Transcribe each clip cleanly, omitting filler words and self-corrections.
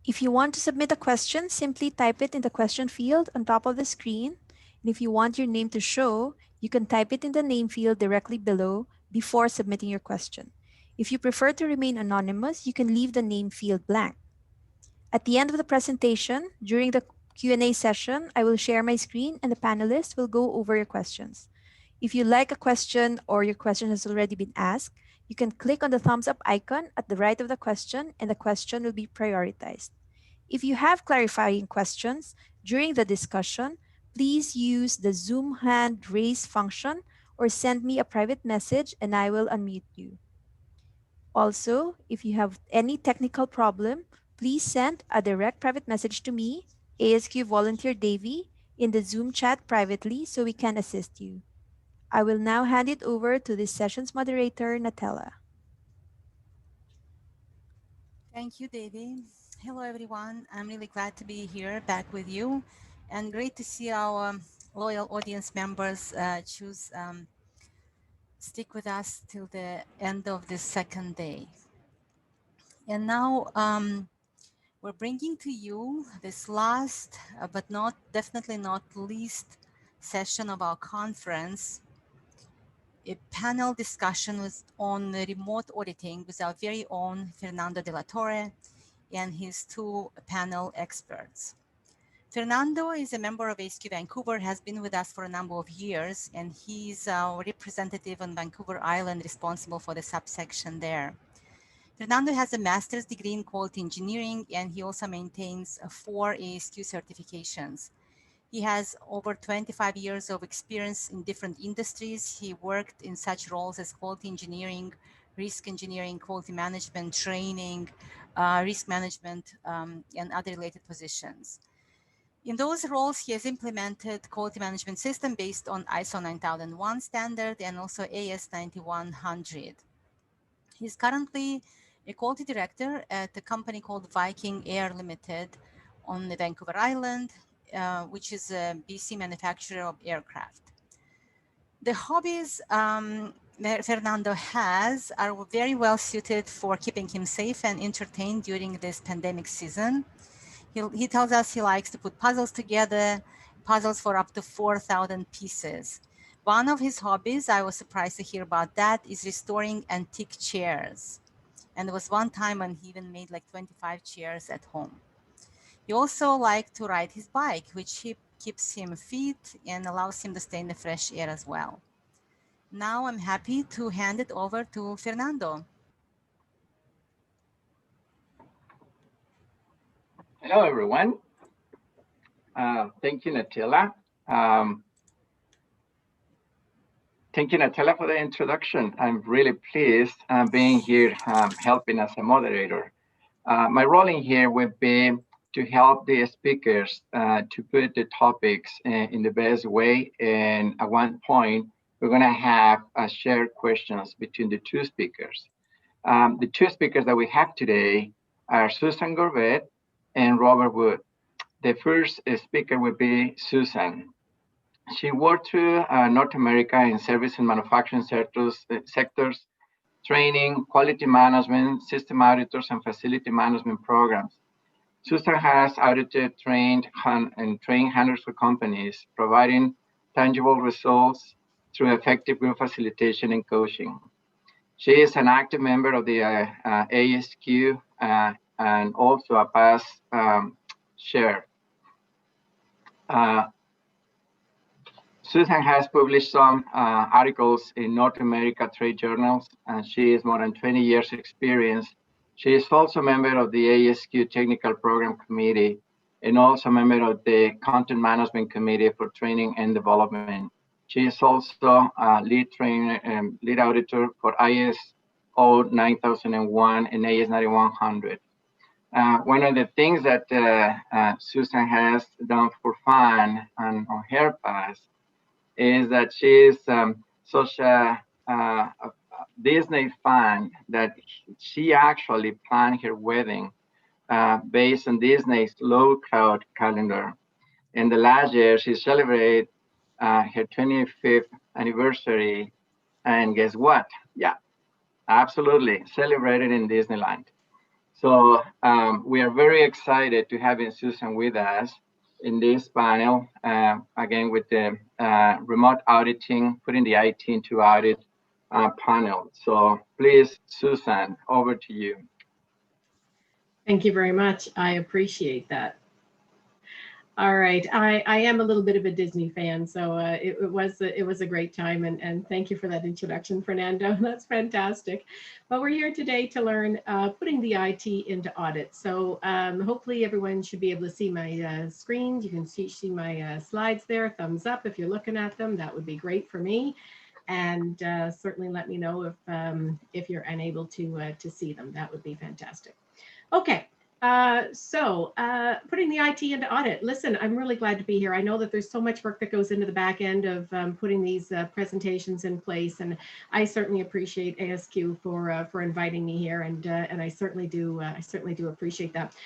If you want to submit a question, simply type it in the question field on top of the screen. And if you want your name to show, you can type it in the name field directly below before submitting your question. If you prefer to remain anonymous, you can leave the name field blank. At the end of the presentation, during the Q&A session, I will share my screen and the panelists will go over your questions. If you like a question or your question has already been asked, you can click on the thumbs up icon at the right of the question and the question will be prioritized. If you have clarifying questions during the discussion, please use the Zoom hand raise function or send me a private message and I will unmute you. Also, if you have any technical problem, please send a direct private message to me, ASQ Volunteer Davy, in the Zoom chat privately so we can assist you. I will now hand it over to this session's moderator, Natella. Thank you, Davy. Hello, everyone. I'm really glad to be here back with you and great to see our loyal audience members choose stick with us till the end of this second day. And now we're bringing to you this last, but definitely not least session of our conference, a panel discussion on remote auditing with our very own Fernando de la Torre and his two panel experts. Fernando is a member of ASQ Vancouver, has been with us for a number of years, and he's our representative on Vancouver Island responsible for the subsection there. Fernando has a master's degree in quality engineering, and he also maintains 4 ASQ certifications. He has over 25 years of experience in different industries. He worked in such roles as quality engineering, risk engineering, quality management, training, risk management, and other related positions. In those roles, he has implemented quality management system based on ISO 9001 standard and also AS 9100. He's currently a quality director at a company called Viking Air Limited on the Vancouver Island, which is a BC manufacturer of aircraft. The hobbies that Fernando has are very well suited for keeping him safe and entertained during this pandemic season. He tells us he likes to put puzzles together, puzzles for up to 4,000 pieces. One of his hobbies, I was surprised to hear about that, is restoring antique chairs. And there was one time when he even made like 25 chairs at home. He also liked to ride his bike, which keeps him fit and allows him to stay in the fresh air as well. Now I'm happy to hand it over to Fernando. Hello, everyone. Thank you, Natilla. Thank you, Natilla, for the introduction. I'm really pleased being here helping as a moderator. My role in here would be to help the speakers to put the topics in the best way. And at one point, we're going to have shared questions between the two speakers. The two speakers that we have today are Susan Gorveatte and Robert Wood. The first speaker will be Susan. She worked through North America in service and manufacturing sectors, training, quality management, system auditors, and facility management programs. Susan has audited, trained hundreds of companies, providing tangible results through effective group facilitation and coaching. She is an active member of the ASQ and also a past chair. Susan has published some articles in North America trade journals, and she has more than 20 years experience. She is also a member of the ASQ Technical Program Committee and also a member of the Content Management Committee for Training and Development. She is also a lead trainer and lead auditor for ISO 9001 and AS 9100. One of the things that Susan has done for fun and on her past is that she is such a Disney fan that she actually planned her wedding based on Disney's low crowd calendar. In the last year, she celebrated her 25th anniversary, and guess what? Yeah, absolutely, celebrated in Disneyland. So we are very excited to having Susan with us in this panel, again, with the remote auditing, putting the IT into audit panel. So please, Susan, over to you. Thank you very much. I appreciate that. All right, I am a little bit of a Disney fan, so it was a great time, and thank you for that introduction, Fernando. That's fantastic. But we're here today to learn putting the IT into audit. So hopefully everyone should be able to see my screen. You can see my slides there. Thumbs up if you're looking at them. That would be great for me. And certainly let me know if you're unable to see them. That would be fantastic. Okay. Putting the IT into audit. Listen, I'm really glad to be here. I know that there's so much work that goes into the back end of putting these presentations in place, and I certainly appreciate ASQ for inviting me here, and I certainly do appreciate that.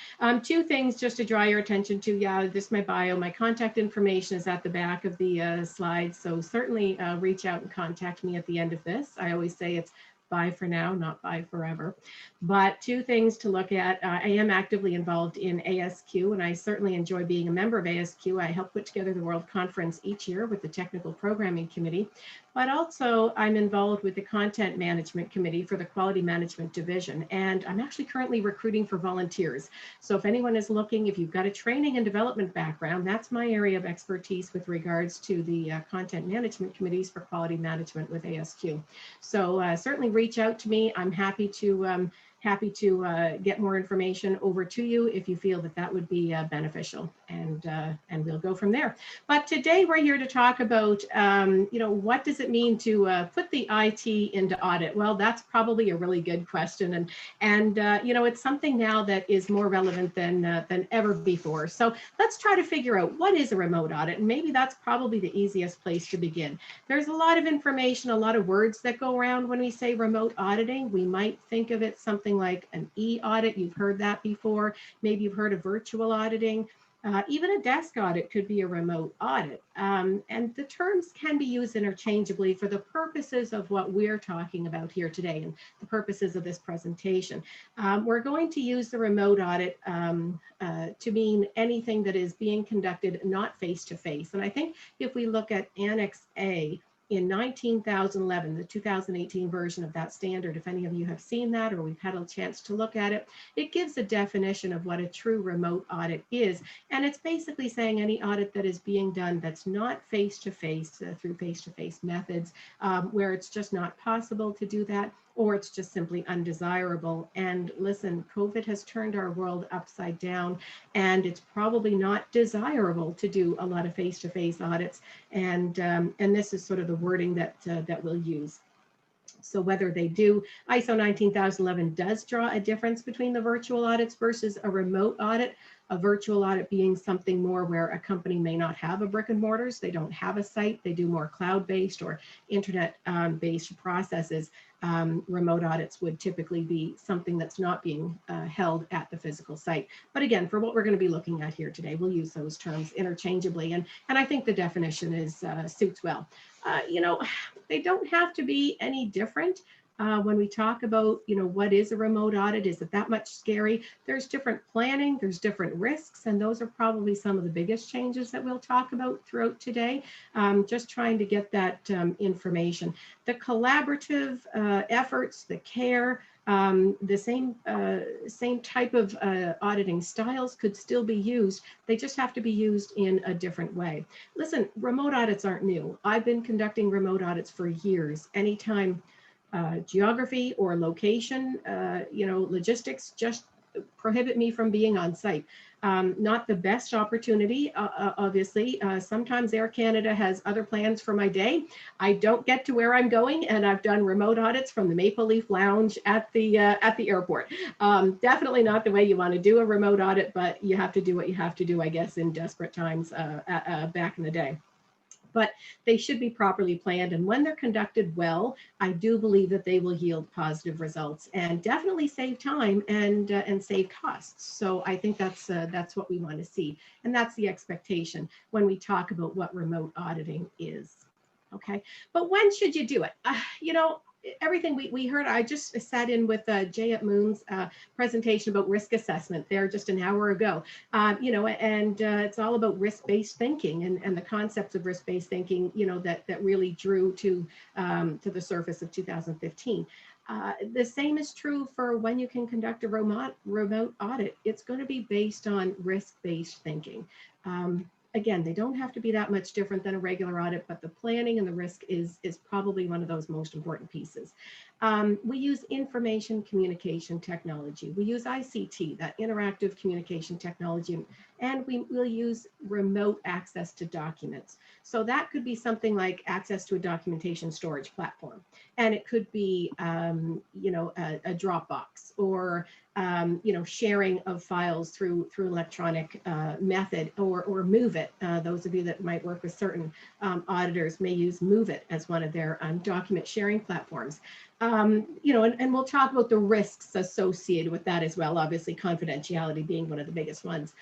Two things just to draw your attention to. Yeah, this is my bio. My contact information is at the back of the slides, so certainly reach out and contact me at the end of this. I always say it's bye for now, not bye forever. But two things to look at. I am actively involved in ASQ, and I certainly enjoy being a member of ASQ. I help put together the World Conference each year with the Technical Programming Committee, but also I'm involved with the Content Management Committee for the Quality Management Division, and I'm actually currently recruiting for volunteers. So if anyone is looking, if you've got a training and development background, that's my area of expertise with regards to the Content Management Committees for Quality Management with ASQ. So certainly reach out to me. I'm happy to get more information over to you if you feel that that would be beneficial, and we'll go from there. But today we're here to talk about, what does it mean to put the IT into audit? Well, that's probably a really good question, and it's something now that is more relevant than ever before. So let's try to figure out what is a remote audit, and maybe that's probably the easiest place to begin. There's a lot of information, a lot of words that go around when we say remote auditing. We might think of it something like an e-audit. You've heard that before. Maybe you've heard of virtual auditing. Even a desk audit could be a remote audit. And the terms can be used interchangeably for the purposes of what we're talking about here today and the purposes of this presentation. We're going to use the remote audit to mean anything that is being conducted not face-to-face. And I think if we look at Annex A, in 2011, the 2018 version of that standard, if any of you have seen that or we've had a chance to look at it, it gives a definition of what a true remote audit is. And it's basically saying any audit that is being done that's not face-to-face through face-to-face methods, where it's just not possible to do that, or it's just simply undesirable. And listen, COVID has turned our world upside down, and it's probably not desirable to do a lot of face-to-face audits. And this is sort of the wording that we'll use. So whether they do, ISO 19011 does draw a difference between the virtual audits versus a remote audit. A virtual audit being something more where a company may not have a brick and mortars, they don't have a site, they do more cloud-based or internet-based processes. Remote audits would typically be something that's not being held at the physical site. But again, for what we're going to be looking at here today, we'll use those terms interchangeably, and I think the definition is suits well. They don't have to be any different. When we talk about, what is a remote audit, is it that much scary? There's different planning, there's different risks, and those are probably some of the biggest changes that we'll talk about throughout today. Just trying to get that information. The collaborative efforts, the care, the same type of auditing styles could still be used. They just have to be used in a different way. Listen, remote audits aren't new. I've been conducting remote audits for years. Anytime geography or location, logistics just prohibit me from being on site. Not the best opportunity, obviously. Sometimes Air Canada has other plans for my day. I don't get to where I'm going, and I've done remote audits from the Maple Leaf Lounge at the airport. Definitely not the way you want to do a remote audit, but you have to do what you have to do, I guess, in desperate times back in the day. But they should be properly planned. And when they're conducted well, I do believe that they will yield positive results and definitely save time and save costs. So I think that's what we want to see. And that's the expectation when we talk about what remote auditing is. Okay, but when should you do it? everything we heard, I just sat in with Jay at Moon's presentation about risk assessment there just an hour ago. You know, and it's all about risk-based thinking and the concepts of risk-based thinking, you know, that really drew to the surface of 2015. The same is true for when you can conduct a remote audit. It's going to be based on risk-based thinking. Again, they don't have to be that much different than a regular audit, but the planning and the risk is probably one of those most important pieces. We use information communication technology. We use ICT, that interactive communication technology, and we will use remote access to documents. So that could be something like access to a documentation storage platform. And it could be, you know, a Dropbox, or you know, sharing of files through electronic method, or Move It. Those of you that might work with certain auditors may use Move It as one of their document sharing platforms. You know, and we'll talk about the risks associated with that as well, obviously confidentiality being one of the biggest ones.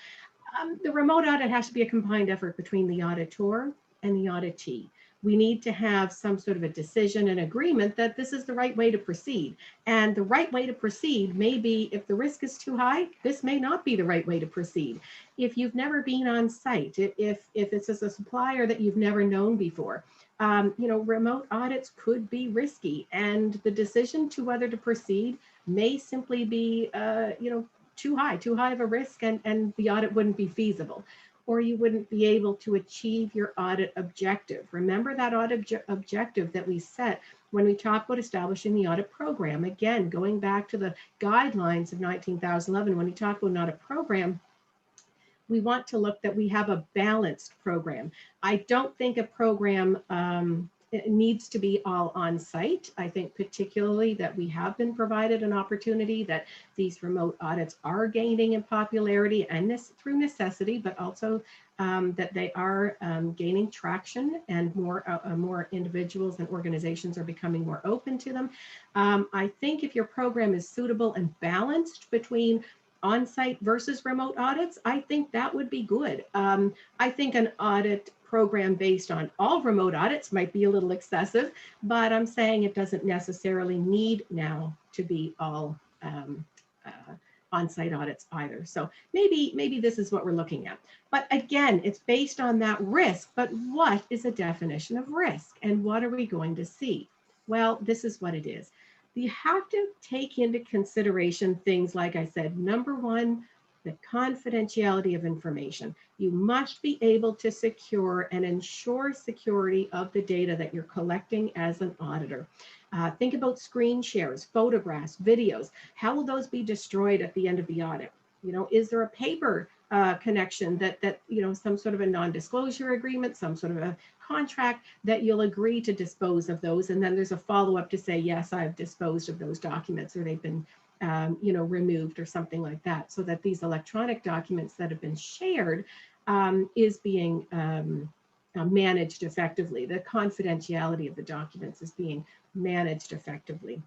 The remote audit has to be a combined effort between the auditor and the auditee. We need to have some sort of a decision and agreement that this is the right way to proceed. And the right way to proceed may be, if the risk is too high, this may not be the right way to proceed. If you've never been on site, if it's a supplier that you've never known before, you know, remote audits could be risky, and the decision to whether to proceed may simply be, you know, too high of a risk, and the audit wouldn't be feasible, or you wouldn't be able to achieve your audit objective. Remember that audit objective that we set when we talk about establishing the audit program. Again, going back to the guidelines of 2011, when we talk about an audit program, we want to look that we have a balanced program. I don't think a program it needs to be all on site. I think particularly that we have been provided an opportunity that these remote audits are gaining in popularity, and this through necessity, but also that they are gaining traction, and more individuals and organizations are becoming more open to them. I think if your program is suitable and balanced between on-site versus remote audits, I think that would be good. I think an audit program based on all remote audits might be a little excessive, but I'm saying it doesn't necessarily need now to be all on-site audits either. So maybe this is what we're looking at. But again, it's based on that risk. But what is a definition of risk, and what are we going to see? Well, this is what it is. You have to take into consideration things, like I said, number one, the confidentiality of information. You must be able to secure and ensure security of the data that you're collecting as an auditor. Think about screen shares, photographs, videos. How will those be destroyed at the end of the audit? You know, is there a paper connection that you know, some sort of a non-disclosure agreement, some sort of a contract that you'll agree to dispose of those, and then there's a follow-up to say, yes, I've disposed of those documents, or they've been you know, removed, or something like that, so that these electronic documents that have been shared is being managed effectively. The confidentiality of the documents is being managed effectively.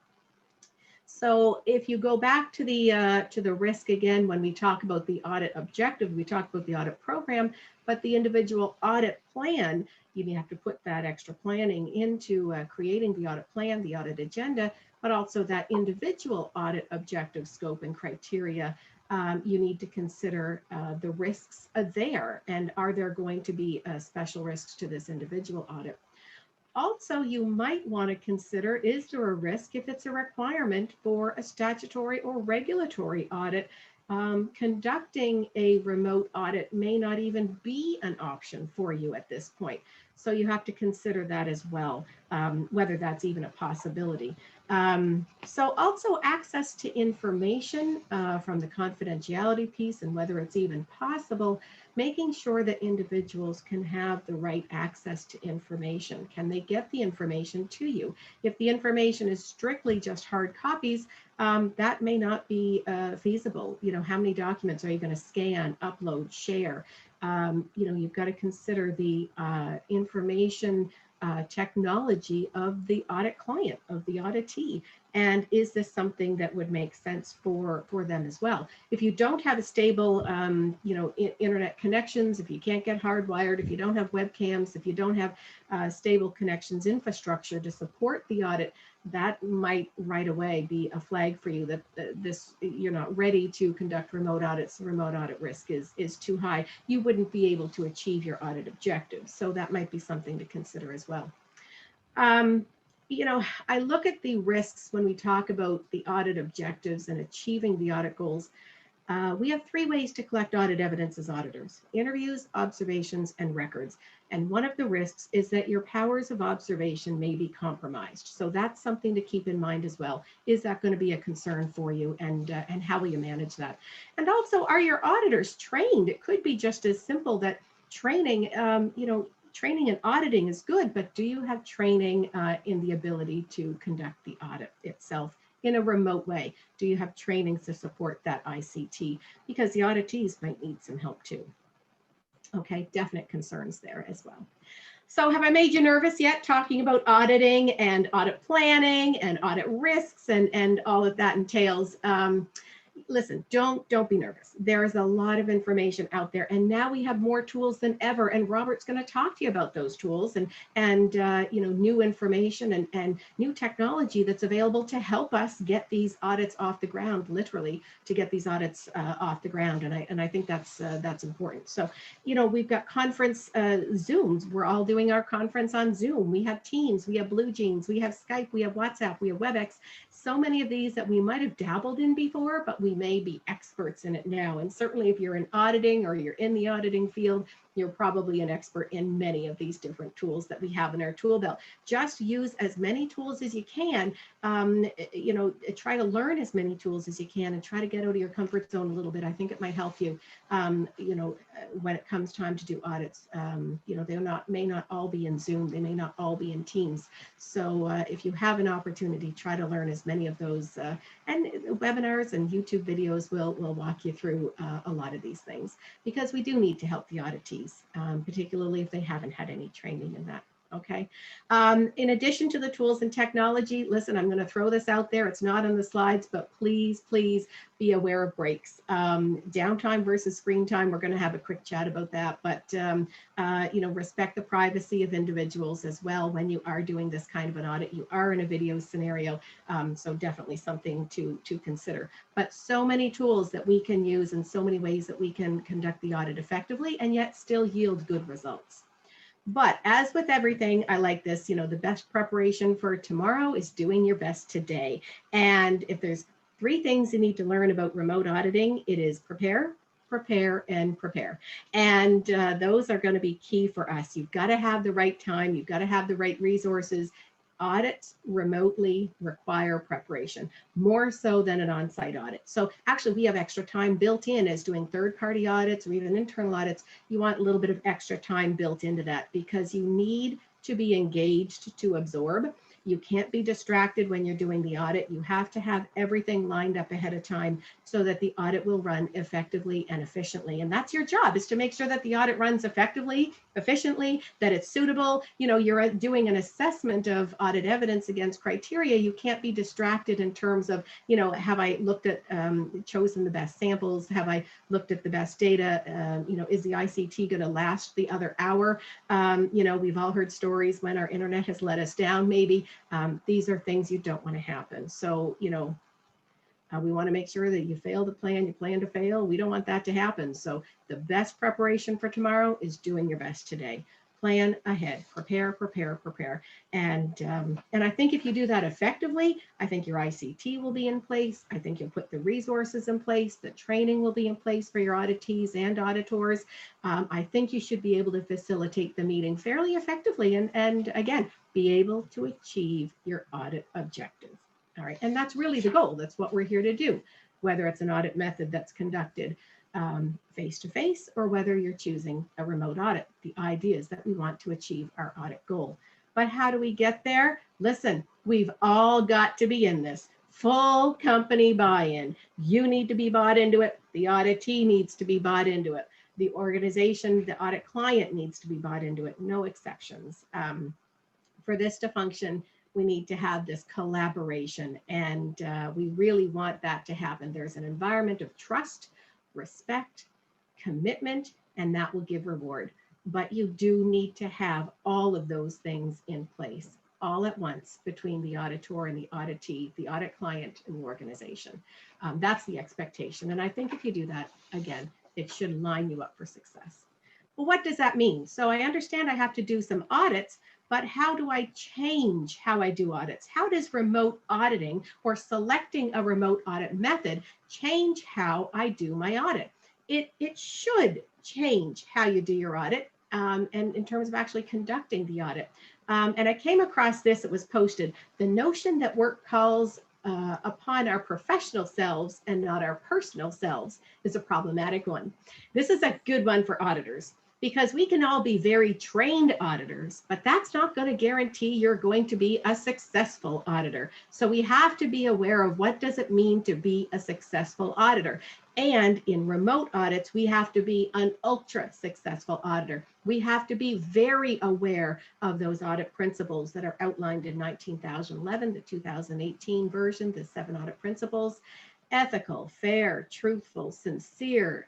So if you go back to the risk again, when we talk about the audit objective, we talk about the audit program, but the individual audit plan, you have to put that extra planning into creating the audit plan, the audit agenda, but also that individual audit objective, scope, and criteria. You need to consider the risks there, and are there going to be special risks to this individual audit? Also, you might want to consider, is there a risk if it's a requirement for a statutory or regulatory audit? Conducting a remote audit may not even be an option for you at this point. So you have to consider that as well, whether that's even a possibility. So also access to information from the confidentiality piece, and whether it's even possible, making sure that individuals can have the right access to information. Can they get the information to you? If the information is strictly just hard copies, that may not be feasible. You know, how many documents are you going to scan, upload, share? You know, you've got to consider the information technology of the audit client, of the auditee. And is this something that would make sense for them as well? If you don't have a stable, you know, internet connections, if you can't get hardwired, if you don't have webcams, if you don't have stable connections infrastructure to support the audit, that might right away be a flag for you that this, you're not ready to conduct remote audits. The remote audit risk is too high. You wouldn't be able to achieve your audit objectives. So that might be something to consider as well. You know, I look at the risks when we talk about the audit objectives and achieving the audit goals. We have 3 ways to collect audit evidence as auditors: interviews, observations, and records. And one of the risks is that your powers of observation may be compromised. So that's something to keep in mind as well. Is that going to be a concern for you, and how will you manage that? And also, are your auditors trained? It could be just as simple that training, you know, training and auditing is good, but do you have training in the ability to conduct the audit itself in a remote way? Do you have trainings to support that ICT? Because the auditees might need some help too. Okay, definite concerns there as well. So have I made you nervous yet talking about auditing and audit planning and audit risks and all that that entails? Listen, don't be nervous. There is a lot of information out there, and now we have more tools than ever. And Robert's going to talk to you about those tools and you know, new information and new technology that's available to help us get these audits off the ground, literally to get these audits off the ground. And I think that's important. So, you know, we've got conference Zooms. We're all doing our conference on Zoom. We have Teams, we have Blue Jeans, we have Skype, we have WhatsApp, we have WebEx. So many of these that we might have dabbled in before, but we may be experts in it now. And certainly if you're in auditing or you're in the auditing field, you're probably an expert in many of these different tools that we have in our tool belt. Just use as many tools as you can. You know, try to learn as many tools as you can and try to get out of your comfort zone a little bit. I think it might help you, you know, when it comes time to do audits. You know, they may not all be in Zoom. They may not all be in Teams. So if you have an opportunity, try to learn as many of those. And webinars and YouTube videos will walk you through a lot of these things, because we do need to help the auditees, particularly if they haven't had any training in that. Okay. In addition to the tools and technology, listen, I'm going to throw this out there. It's not on the slides, but please, please be aware of breaks. Downtime versus screen time. We're going to have a quick chat about that, but you know, respect the privacy of individuals as well. When you are doing this kind of an audit, you are in a video scenario. So definitely something to consider, but so many tools that we can use and so many ways that we can conduct the audit effectively and yet still yield good results. But as with everything, I like this, you know, the best preparation for tomorrow is doing your best today. And if there's 3 things you need to learn about remote auditing, it is prepare, prepare, and prepare. And those are going to be key for us. You've got to have the right time. You've got to have the right resources. Audits remotely require preparation, more so than an on-site audit. So actually, we have extra time built in as doing third-party audits or even internal audits. You want a little bit of extra time built into that because you need to be engaged to absorb. You can't be distracted when you're doing the audit. You have to have everything lined up ahead of time so that the audit will run effectively and efficiently. And that's your job, is to make sure that the audit runs effectively, efficiently, that it's suitable. You know, you're doing an assessment of audit evidence against criteria. You can't be distracted in terms of, you know, have I looked at, chosen the best samples? Have I looked at the best data? You know, is the ICT going to last the other hour? You know, we've all heard stories when our internet has let us down, maybe. These are things you don't want to happen. So, you know, we want to make sure that you fail to plan, you plan to fail. We don't want that to happen. So the best preparation for tomorrow is doing your best today. Plan ahead, prepare, prepare, prepare. And I think if you do that effectively, I think your ICT will be in place. I think you'll put the resources in place. The training will be in place for your auditees and auditors. I think you should be able to facilitate the meeting fairly effectively and again, be able to achieve your audit objective. All right, and that's really the goal. That's what we're here to do, whether it's an audit method that's conducted face-to-face or whether you're choosing a remote audit. The idea is that we want to achieve our audit goal. But how do we get there? Listen, we've all got to be in this. Full company buy-in. You need to be bought into it. The auditee needs to be bought into it. The organization, the audit client needs to be bought into it. No exceptions. For this to function, we need to have this collaboration, and we really want that to happen. There's an environment of trust, respect, commitment, and that will give reward. But you do need to have all of those things in place. all at once between the auditor and the auditee, the audit client and the organization. That's the expectation. And I think if you do that, again, it should line you up for success. Well, what does that mean? So I understand I have to do some audits, but how do I change how I do audits? How does remote auditing or selecting a remote audit method change how I do my audit? It should change how you do your audit and in terms of actually conducting the audit. And I came across this, it was posted, the notion that work calls upon our professional selves and not our personal selves is a problematic one. This is a good one for auditors, because we can all be very trained auditors, but that's not going to guarantee you're going to be a successful auditor. So we have to be aware of what does it mean to be a successful auditor. And in remote audits, we have to be an ultra successful auditor. We have to be very aware of those audit principles that are outlined in 2011, the 2018 version, the 7 audit principles. Ethical, fair, truthful, sincere,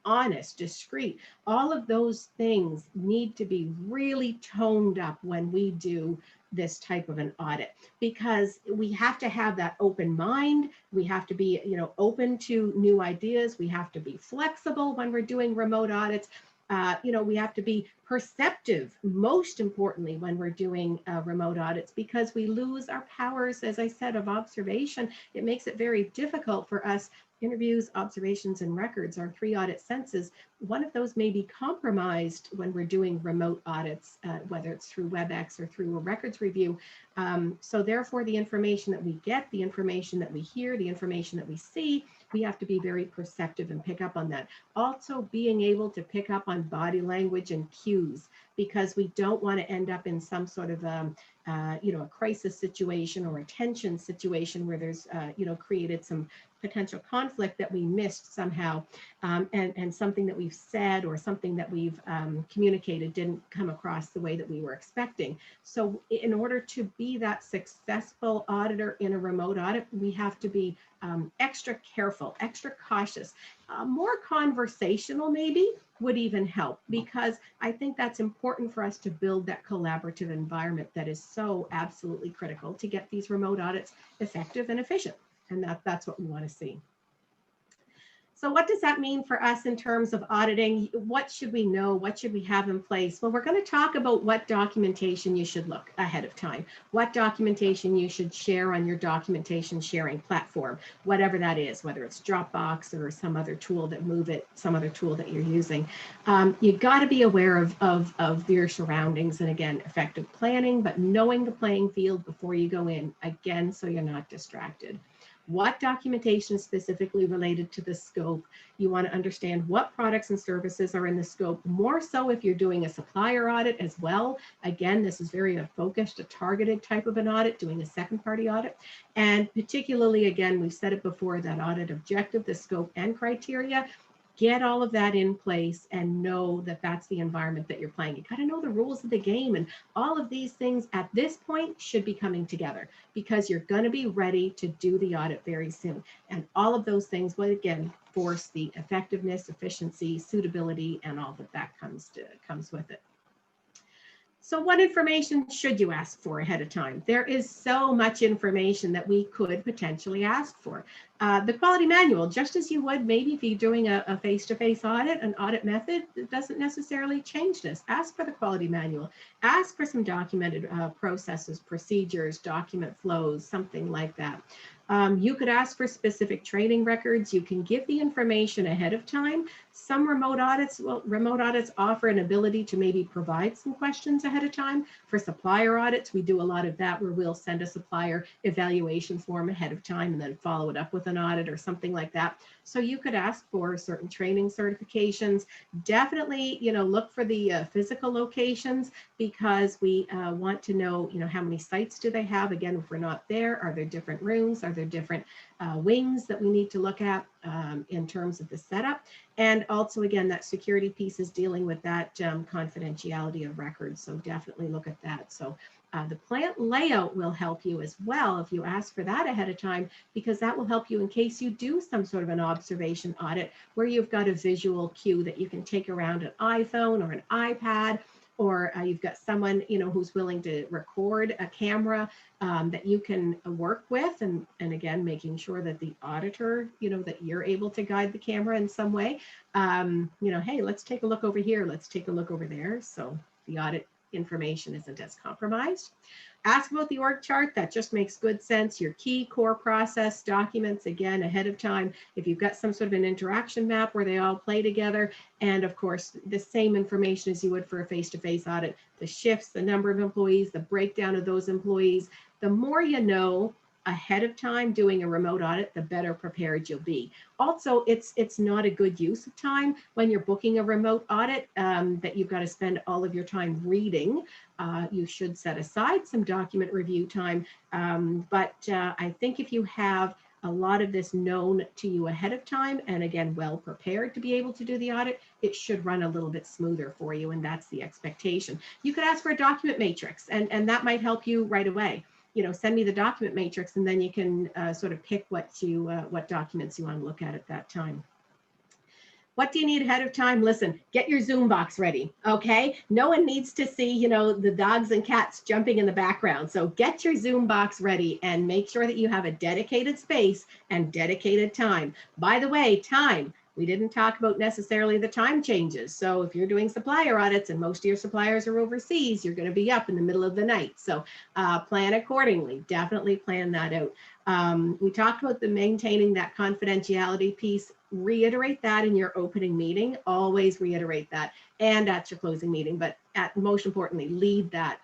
honest, discreet. All of those things need to be really toned up when we do this type of an audit, because we have to have that open mind. We have to be, open to new ideas. We have to be flexible when we're doing remote audits. We have to be perceptive, most importantly, when we're doing remote audits, because we lose our powers, as I said, of observation. It makes it very difficult for us. Interviews, observations, and records are 3 audit senses. One of those may be compromised when we're doing remote audits, whether it's through WebEx or through a records review. So therefore, the information that we get, the information that we hear, the information that we see, we have to be very perceptive and pick up on that. Also, being able to pick up on body language and cues, because we don't want to end up in some sort of a crisis situation or a tension situation where there's, created some potential conflict that we missed somehow, and something that we've said or something that we've communicated didn't come across the way that we were expecting. So in order to be that successful auditor in a remote audit, we have to be extra careful, extra cautious, more conversational maybe would even help, because I think that's important for us to build that collaborative environment that is so absolutely critical to get these remote audits effective and efficient. And that's what we want to see. So what does that mean for us in terms of auditing? What should we know? What should we have in place? Well, we're going to talk about what documentation you should look ahead of time, what documentation you should share on your documentation sharing platform, whatever that is, whether it's Dropbox or some other tool that some other tool that you're using. You've got to be aware of your surroundings, and again, effective planning, but knowing the playing field before you go in, again, so you're not distracted. What documentation is specifically related to the scope? You want to understand what products and services are in the scope, more so if you're doing a supplier audit as well. Again, this is very focused, a targeted type of an audit, doing a second party audit. And particularly, again, we've said it before, that audit objective, the scope and criteria. Get all of that in place and know that that's the environment that you're playing. You got to know the rules of the game, and all of these things at this point should be coming together, because you're going to be ready to do the audit very soon. And all of those things will again force the effectiveness, efficiency, suitability, and all that comes with it. So what information should you ask for ahead of time? There is so much information that we could potentially ask for. The quality manual, just as you would maybe if you're doing a face-to-face audit, an audit method, it doesn't necessarily change this. Ask for the quality manual. Ask for some documented processes, procedures, document flows, something like that. You could ask for specific training records. You can give the information ahead of time. Some remote audits offer an ability to maybe provide some questions ahead of time. For supplier audits, we do a lot of that, where we'll send a supplier evaluation form ahead of time and then follow it up with an audit or something like that. So you could ask for certain training certifications. Definitely, look for the physical locations, because we want to know, how many sites do they have? Again, if we're not there, are there different rooms? Are there different wings that we need to look at in terms of the setup? And also, again, that security piece is dealing with that confidentiality of records. So definitely look at that. So the plant layout will help you as well if you ask for that ahead of time, because that will help you in case you do some sort of an observation audit where you've got a visual cue that you can take around an iPhone or an iPad, or you've got someone, you know, who's willing to record a camera that you can work with, and again, making sure that the auditor, you know, that you're able to guide the camera in some way. You know, hey, let's take a look over here, let's take a look over there, so the audit information isn't as compromised. Ask about the org chart. That just makes good sense. Your key core process documents, again, ahead of time. If you've got some sort of an interaction map where they all play together, and of course, the same information as you would for a face-to-face audit, the shifts, the number of employees, the breakdown of those employees. The more you know ahead of time doing a remote audit, the better prepared you'll be. Also, it's not a good use of time when you're booking a remote audit that you've got to spend all of your time reading. You should set aside some document review time. But I think if you have a lot of this known to you ahead of time, and again, well prepared to be able to do the audit, it should run a little bit smoother for you, and that's the expectation. You could ask for a document matrix, and that might help you right away. You know, send me the document matrix, and then you can sort of pick what documents you want to look at that time. What do you need ahead of time? Listen, get your Zoom box ready, okay? No one needs to see, you know, the dogs and cats jumping in the background. So get your Zoom box ready and make sure that you have a dedicated space and dedicated time. By the way, time. We didn't talk about necessarily the time changes. So if you're doing supplier audits and most of your suppliers are overseas, you're going to be up in the middle of the night. So plan accordingly. Definitely plan that out. We talked about the maintaining that confidentiality piece. Reiterate that in your opening meeting. Always reiterate that, and at your closing meeting. But most importantly, lead that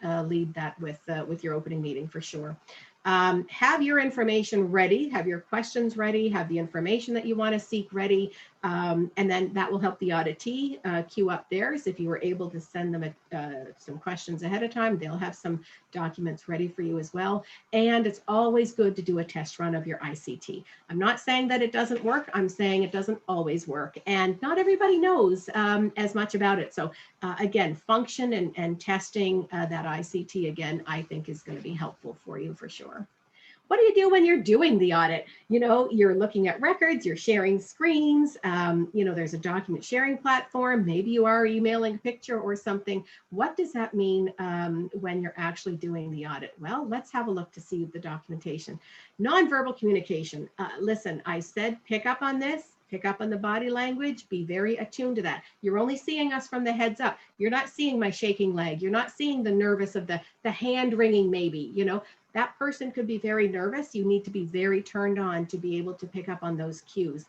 with your opening meeting for sure. Have your information ready, have your questions ready, have the information that you want to seek ready, and then that will help the auditee queue up theirs. If you were able to send them some questions ahead of time, they'll have some documents ready for you as well. And it's always good to do a test run of your ICT. I'm not saying that it doesn't work, I'm saying it doesn't always work, and not everybody knows as much about it. So again, function and testing that ICT, again, I think is going to be helpful for you for sure. What do you do when you're doing the audit? You know, you're looking at records, you're sharing screens, you know, there's a document sharing platform, maybe you are emailing a picture or something. What does that mean when you're actually doing the audit? Well, let's have a look to see the documentation. Nonverbal communication. Listen, I said pick up on this. Pick up on the body language, be very attuned to that. You're only seeing us from the heads up. You're not seeing my shaking leg. You're not seeing the nervous of the hand wringing maybe, you know. That person could be very nervous. You need to be very turned on to be able to pick up on those cues.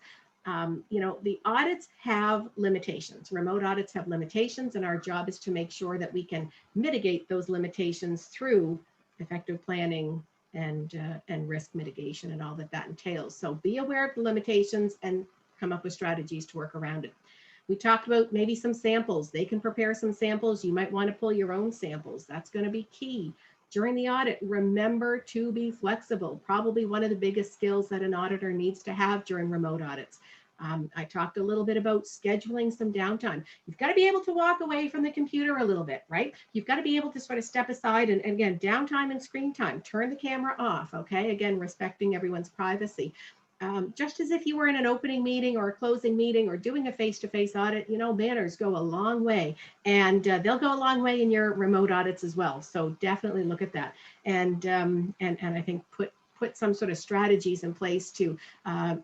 You know, the audits have limitations. Remote audits have limitations, and our job is to make sure that we can mitigate those limitations through effective planning and risk mitigation and all that entails. So be aware of the limitations and come up with strategies to work around it. We talked about maybe some samples. They can prepare some samples. You might want to pull your own samples. That's going to be key. During the audit, remember to be flexible. Probably one of the biggest skills that an auditor needs to have during remote audits. I talked a little bit about scheduling some downtime. You've got to be able to walk away from the computer a little bit, right? You've got to be able to sort of step aside and again, downtime and screen time, turn the camera off, okay? Again, respecting everyone's privacy. Just as if you were in an opening meeting or a closing meeting or doing a face-to-face audit, you know, manners go a long way, and they'll go a long way in your remote audits as well. So definitely look at that, and I think put some sort of strategies in place to,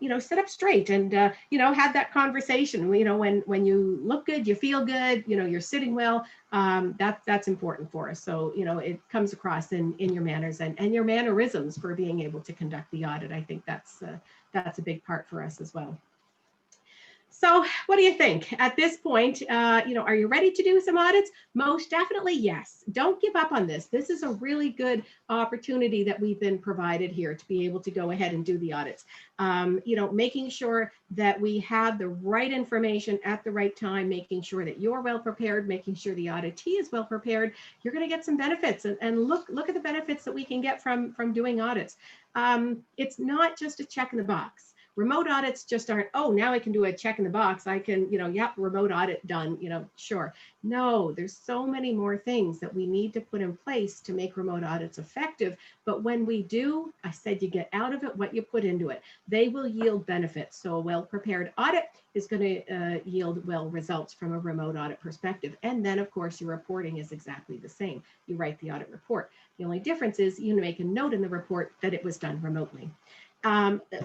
you know, sit up straight and, you know, have that conversation. You know, when you look good, you feel good, you know, you're sitting well, that's important for us. So, you know, it comes across in your manners and your mannerisms for being able to conduct the audit. I think that's a big part for us as well. So what do you think at this point? You know, are you ready to do some audits? Most definitely, yes. Don't give up on this. This is a really good opportunity that we've been provided here to be able to go ahead and do the audits. You know, making sure that we have the right information at the right time, making sure that you're well prepared, making sure the auditee is well prepared. You're going to get some benefits, and look at the benefits that we can get from doing audits. It's not just a check in the box. Remote audits just aren't, oh, now I can do a check in the box. I can, yep, remote audit done, sure. No, there's so many more things that we need to put in place to make remote audits effective. But when we do, I said, you get out of it what you put into it. They will yield benefits. So a well-prepared audit is going to yield well results from a remote audit perspective. And then, of course, your reporting is exactly the same. You write the audit report. The only difference is you make a note in the report that it was done remotely.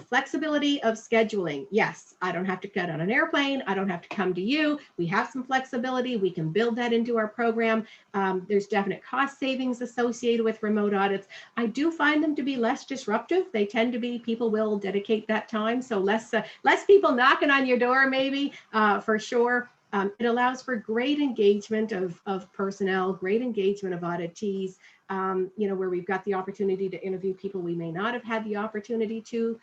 Flexibility of scheduling. Yes, I don't have to get on an airplane. I don't have to come to you. We have some flexibility. We can build that into our program. There's definite cost savings associated with remote audits. I do find them to be less disruptive. They tend to be, people will dedicate that time. So less people knocking on your door, maybe, for sure. It allows for great engagement of personnel, great engagement of auditees, where we've got the opportunity to interview people we may not have had the opportunity to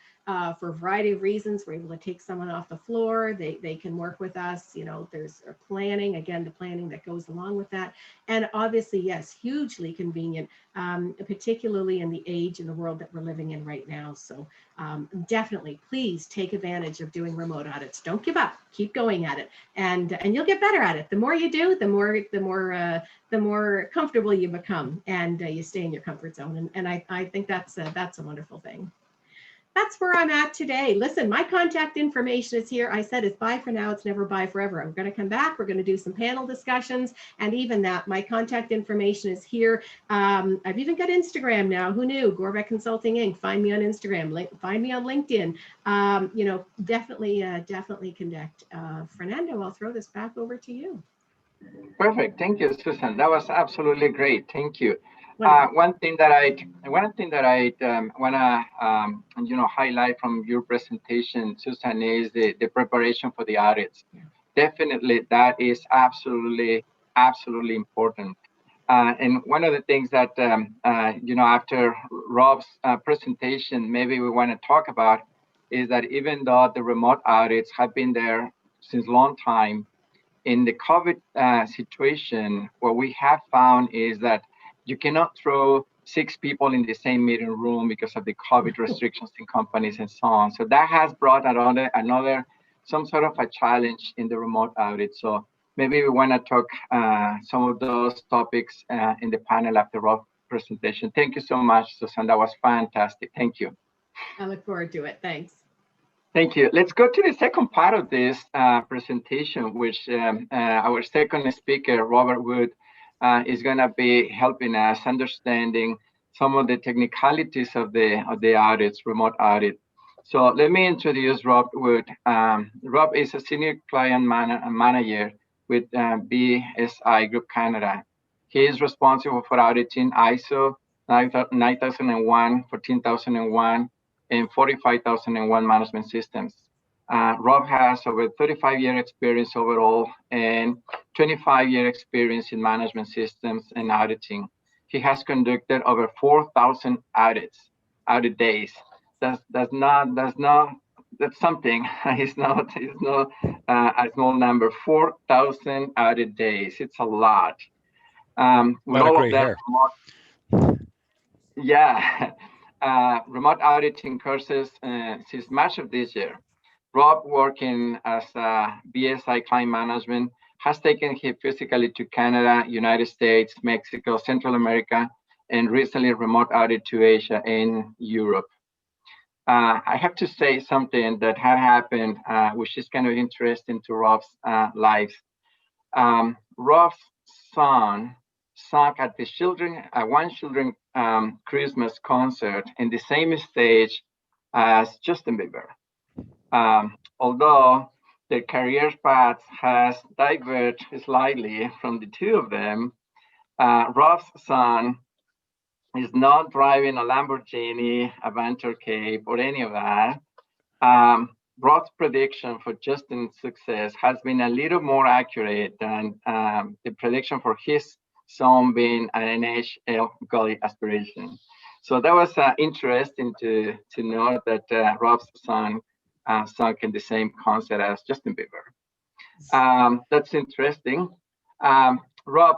for a variety of reasons. We're able to take someone off the floor. They can work with us. There's a planning, again, the planning that goes along with that. And obviously, yes, hugely convenient, particularly in the age and the world that we're living in right now. So definitely, please take advantage of doing remote audits. Don't give up. Keep going at it, and you'll get better at it. The more you do, the more comfortable you become, and you stay in your comfort zone. And I think that's a wonderful thing. That's where I'm at today. Listen, my contact information is here. I said it's bye for now. It's never bye forever. I'm going to come back. We're going to do some panel discussions. And even that, my contact information is here. I've even got Instagram now. Who knew? Gorveatte Consulting Inc. Find me on Instagram. Find me on LinkedIn. Definitely connect. Fernando, I'll throw this back over to you. Perfect. Thank you, Susan. That was absolutely great. Thank you. One thing that I want to highlight from your presentation, Susan, is the preparation for the audits. Yeah. Definitely, that is absolutely important. And one of the things that after Rob's presentation, maybe we want to talk about is that even though the remote audits have been there since a long time, in the COVID situation, what we have found is that you cannot throw 6 people in the same meeting room because of the COVID restrictions in companies and so on. So that has brought another some sort of a challenge in the remote audit. So maybe we want to talk some of those topics in the panel after Rob's presentation. Thank you so much, Susan. That was fantastic. Thank you. I look forward to it. Thanks. Thank you. Let's go to the second part of this presentation, which our second speaker, Robert Wood, is going to be helping us understanding some of the technicalities of the audits, remote audit. So let me introduce Rob Wood. Rob is a senior client manager with BSI Group Canada. He is responsible for auditing ISO 9001, 14001, and 45001 management systems. Rob has over 35-year experience overall and 25-year experience in management systems and auditing. He has conducted over 4,000 audit days. That's something. It's not a small number. 4,000 audit days. It's a lot. With all of that, remote auditing courses since March of this year. Rob, working as a BSI client management, has taken him physically to Canada, United States, Mexico, Central America, and recently remote audit to Asia and Europe. I have to say something that had happened, which is kind of interesting to Rob's life. Rob's son sang at the one children Christmas concert in the same stage as Justin Bieber. Although their career paths has diverged slightly from the two of them, Rob's son is not driving a Lamborghini, a Vantur Cape, or any of that. Rob's prediction for Justin's success has been a little more accurate than the prediction for his son being an NHL goalie aspiration. So that was interesting to know that Rob's son sung in the same concert as Justin Bieber. That's interesting. Rob,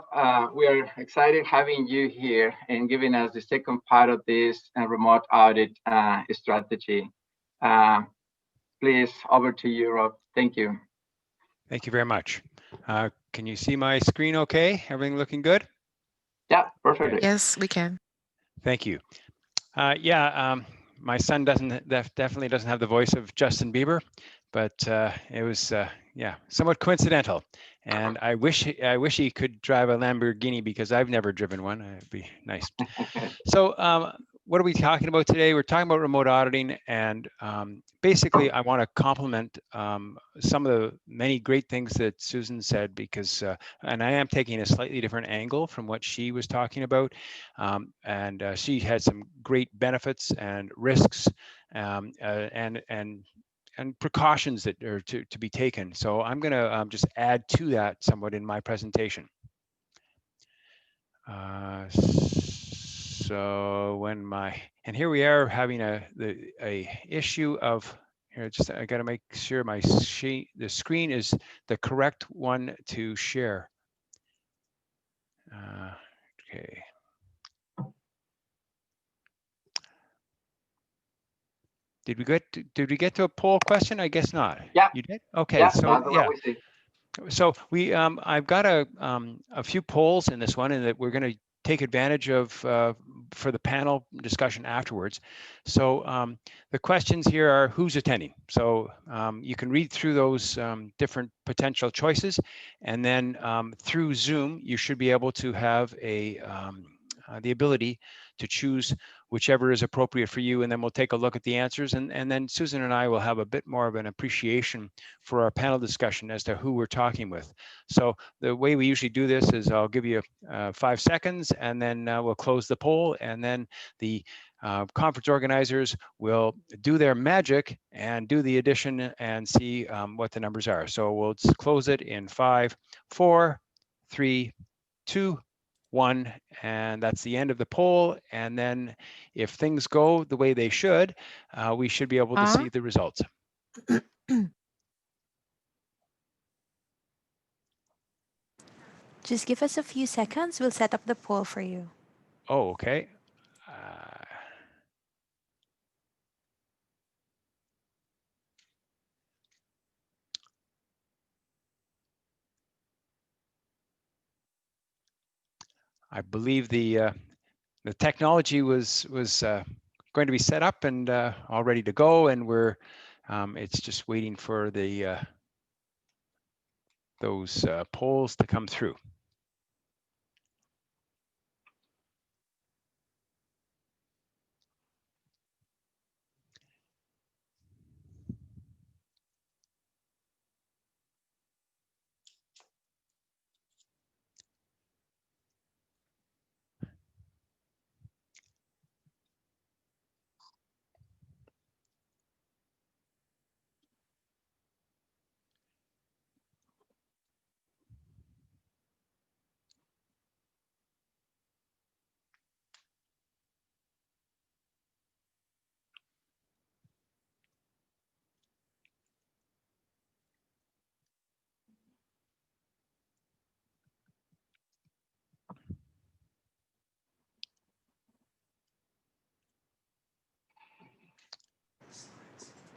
we are excited having you here and giving us the second part of this remote audit strategy. please, over to you, Rob. Thank you. Thank you very much. Can you see my screen okay? Everything looking good? Yeah, perfectly. Yes, we can. Thank you. My son definitely doesn't have the voice of Justin Bieber, but it was somewhat coincidental. And I wish he could drive a Lamborghini because I've never driven one. It'd be nice. So what are we talking about today? We're talking about remote auditing, and basically I want to compliment some of the many great things that Susan said, because and I am taking a slightly different angle from what she was talking about, and she had some great benefits and risks, and precautions that are to be taken. So I'm going to just add to that somewhat in my presentation. So and here we are having a issue of here. I got to make sure the screen is the correct one to share. Okay. Did we get to a poll question? I guess not. Yeah. You did? Okay. Yeah, So that's what we see. So I've got a few polls in this one, and that we're going to take advantage of for the panel discussion afterwards. So the questions here are: who's attending? So you can read through those different potential choices, and then through Zoom, you should be able to have the ability to choose whichever is appropriate for you, and then we'll take a look at the answers, and then Susan and I will have a bit more of an appreciation for our panel discussion as to who we're talking with. So the way we usually do this is I'll give you 5 seconds, and then we'll close the poll, and then the conference organizers will do their magic and do the addition and see what the numbers are. So we'll just close it in 5, 4, 3, 2, 1, and that's the end of the poll. And then if things go the way they should, we should be able to see the results. Just give us a few seconds. We'll set up the poll for you. Oh, okay. I believe the technology was going to be set up and all ready to go, and it's just waiting for those polls to come through.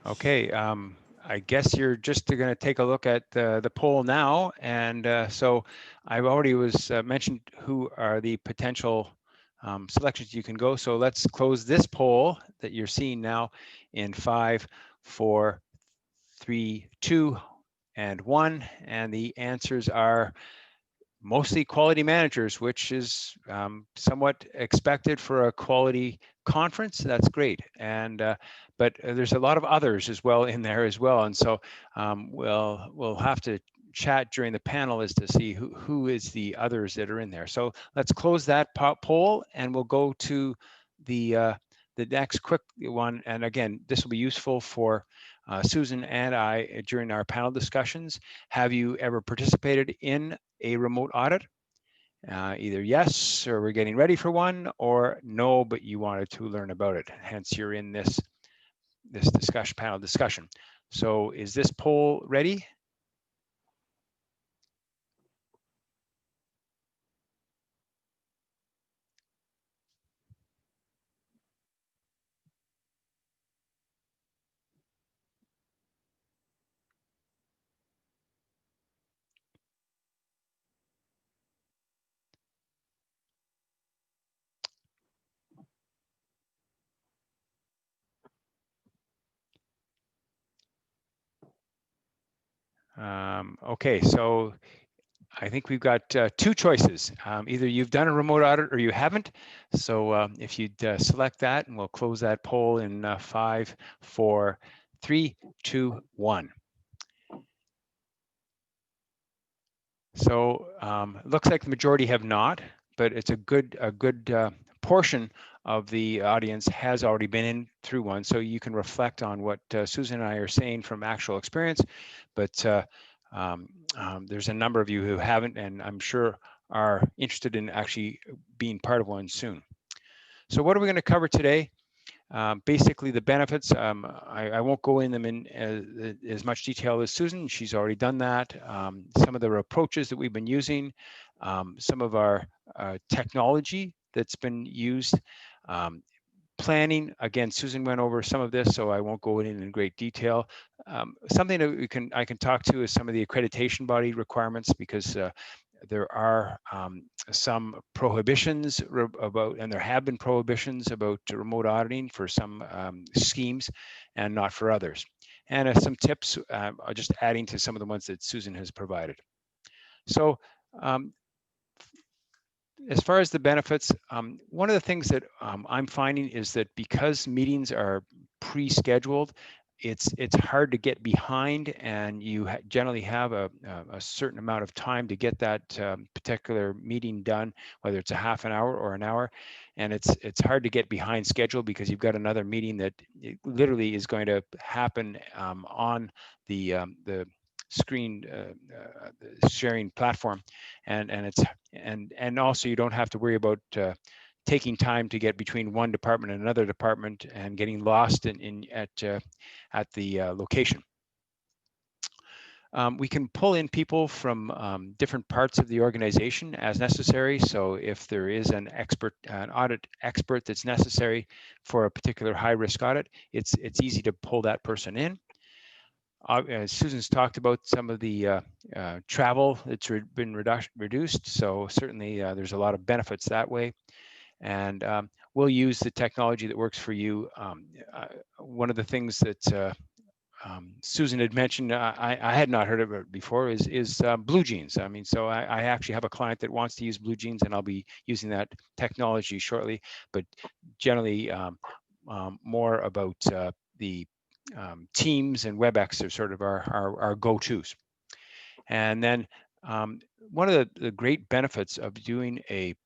Okay, I guess you're just going to take a look at the poll now, and so I've already mentioned who are the potential selections you can go. So let's close this poll that you're seeing now in 5, 4, 3, 2, and 1, and the answers are mostly quality managers, which is somewhat expected for a quality conference. That's great. And but there's a lot of others as well in there as well. And so we'll have to chat during the panel as to see who is the others that are in there. So let's close that poll, and we'll go to the next quick one. And again, this will be useful for Susan and I during our panel discussions. Have you ever participated in a remote audit? Either yes, or we're getting ready for one, or no, but you wanted to learn about it. Hence, you're in this panel discussion. So is this poll ready? Okay, so I think we've got two choices. Either you've done a remote audit or you haven't. So if you'd select that, and we'll close that poll in 5, 4, 3, 2, 1. So it looks like the majority have not, but it's a good portion of the audience has already been in through one. So you can reflect on what Susan and I are saying from actual experience, but there's a number of you who haven't, and I'm sure are interested in actually being part of one soon. So what are we going to cover today? Basically the benefits, I won't go in them in as much detail as Susan. She's already done that. Some of the approaches that we've been using, some of our technology that's been used, planning. Again, Susan went over some of this, so I won't go in great detail. Something that I can talk to is some of the accreditation body requirements, because there are some prohibitions about, and there have been prohibitions about remote auditing for some schemes and not for others. And some tips, just adding to some of the ones that Susan has provided. So as far as the benefits, one of the things that I'm finding is that because meetings are pre-scheduled, it's hard to get behind, and you generally have a certain amount of time to get that particular meeting done, whether it's a half an hour or an hour, and it's hard to get behind schedule because you've got another meeting that literally is going to happen on the screen sharing platform, and also you don't have to worry about taking time to get between one department and another department and getting lost at the location. We can pull in people from different parts of the organization as necessary. So if there is an audit expert that's necessary for a particular high-risk audit, it's easy to pull that person in. Susan's talked about some of the travel that's been reduced, so certainly there's a lot of benefits that way. And we'll use the technology that works for you. One of the things that Susan had mentioned, I had not heard of it before, is Blue Jeans. I mean, so I actually have a client that wants to use Blue Jeans, and I'll be using that technology shortly. But generally, more about the Teams and WebEx are sort of our go-tos. And then one of the great benefits of doing a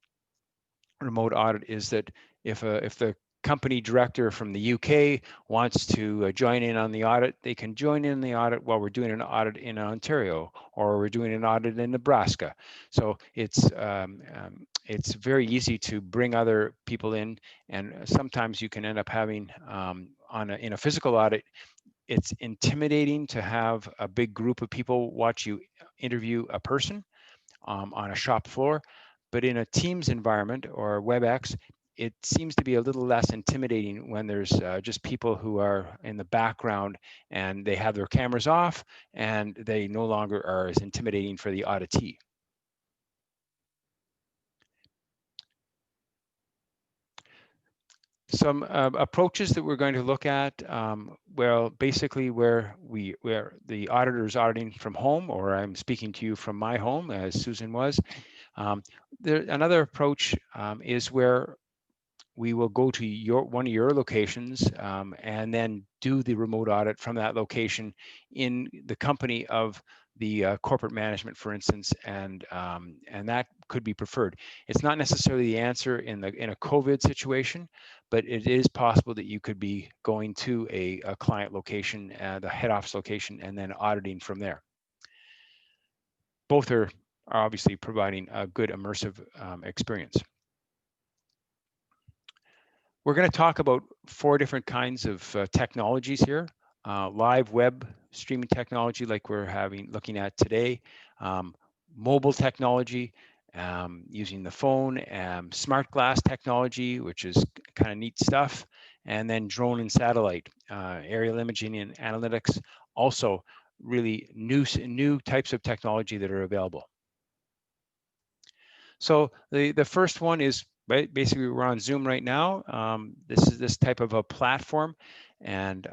remote audit is that if the company director from the UK wants to join in on the audit, they can join in the audit while we're doing an audit in Ontario, or we're doing an audit in Nebraska. So it's very easy to bring other people in, and sometimes you can end up having in a physical audit, it's intimidating to have a big group of people watch you interview a person on a shop floor. But in a Teams environment or WebEx, it seems to be a little less intimidating when there's just people who are in the background and they have their cameras off, and they no longer are as intimidating for the auditee. Some approaches that we're going to look at, well, basically where the auditor is auditing from home, or I'm speaking to you from my home, as Susan was. Another approach is where we will go to one of your locations and then do the remote audit from that location in the company of the corporate management, for instance, and that could be preferred. It's not necessarily the answer in a COVID situation, but it is possible that you could be going to a client location, the head office location, and then auditing from there. Both are obviously providing a good immersive experience. We're going to talk about 4 different kinds of technologies here. Live web streaming technology, like we're looking at today, mobile technology, using the phone, smart glass technology, which is kind of neat stuff, and then drone and satellite, aerial imaging and analytics, also really new types of technology that are available. So the first one is, basically we're on Zoom right now. This is this type of a platform, and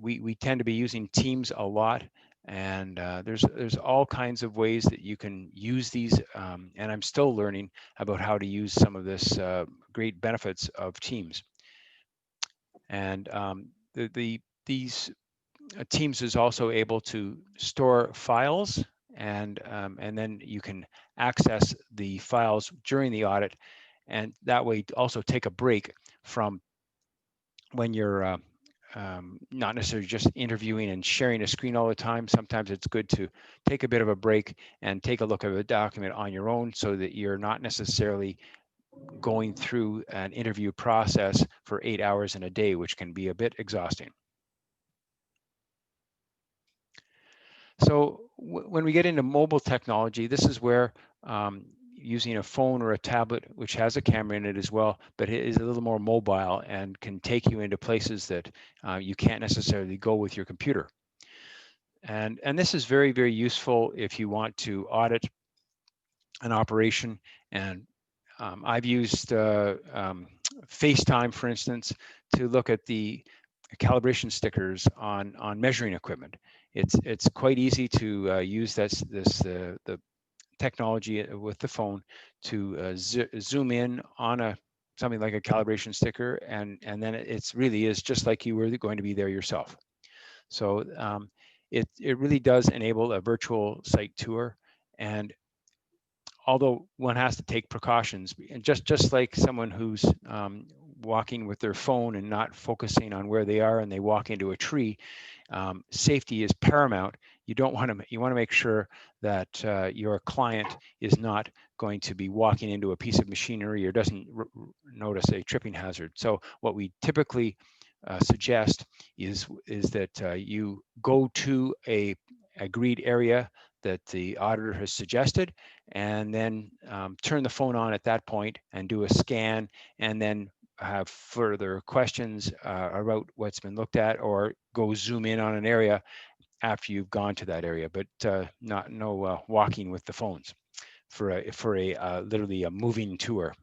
we tend to be using Teams a lot. And there's all kinds of ways that you can use these, and I'm still learning about how to use some of this great benefits of Teams. And these Teams is also able to store files, and then you can access the files during the audit, and that way also take a break from when you're not necessarily just interviewing and sharing a screen all the time. Sometimes it's good to take a bit of a break and take a look at a document on your own, so that you're not necessarily going through an interview process for 8 hours in a day, which can be a bit exhausting. So when we get into mobile technology, this is where using a phone or a tablet, which has a camera in it as well, but it is a little more mobile and can take you into places that you can't necessarily go with your computer. And this is very, very useful if you want to audit an operation. And I've used FaceTime, for instance, to look at the calibration stickers on measuring equipment. It's quite easy to use the technology with the phone to zoom in on something like a calibration sticker, and then it's really is just like you were going to be there yourself. So it really does enable a virtual site tour, and although one has to take precautions, and just like someone who's walking with their phone and not focusing on where they are and they walk into a tree, safety is paramount. You want to make sure that your client is not going to be walking into a piece of machinery or doesn't notice a tripping hazard. So what we typically suggest is that you go to a agreed area that the auditor has suggested, and then turn the phone on at that point and do a scan, and then have further questions about what's been looked at, or go zoom in on an area after you've gone to that area, but no walking with the phones for a literally a moving tour.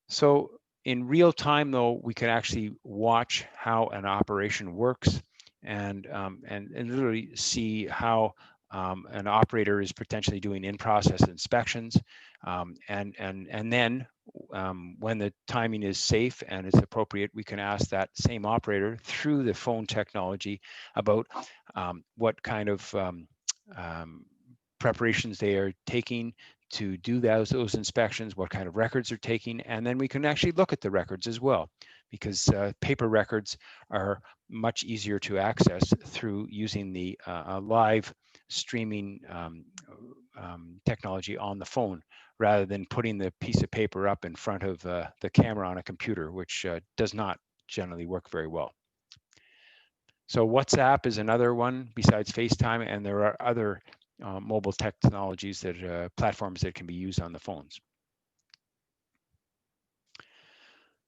So in real time, though, we can actually watch how an operation works, and literally see how an operator is potentially doing in-process inspections, and then when the timing is safe and it's appropriate, we can ask that same operator through the phone technology about what kind of preparations they are taking to do those inspections, what kind of records they're taking, and then we can actually look at the records as well, because paper records are much easier to access through using the live streaming technology on the phone, rather than putting the piece of paper up in front of the camera on a computer, which does not generally work very well. So WhatsApp is another one besides FaceTime, and there are other mobile technologies that platforms that can be used on the phones.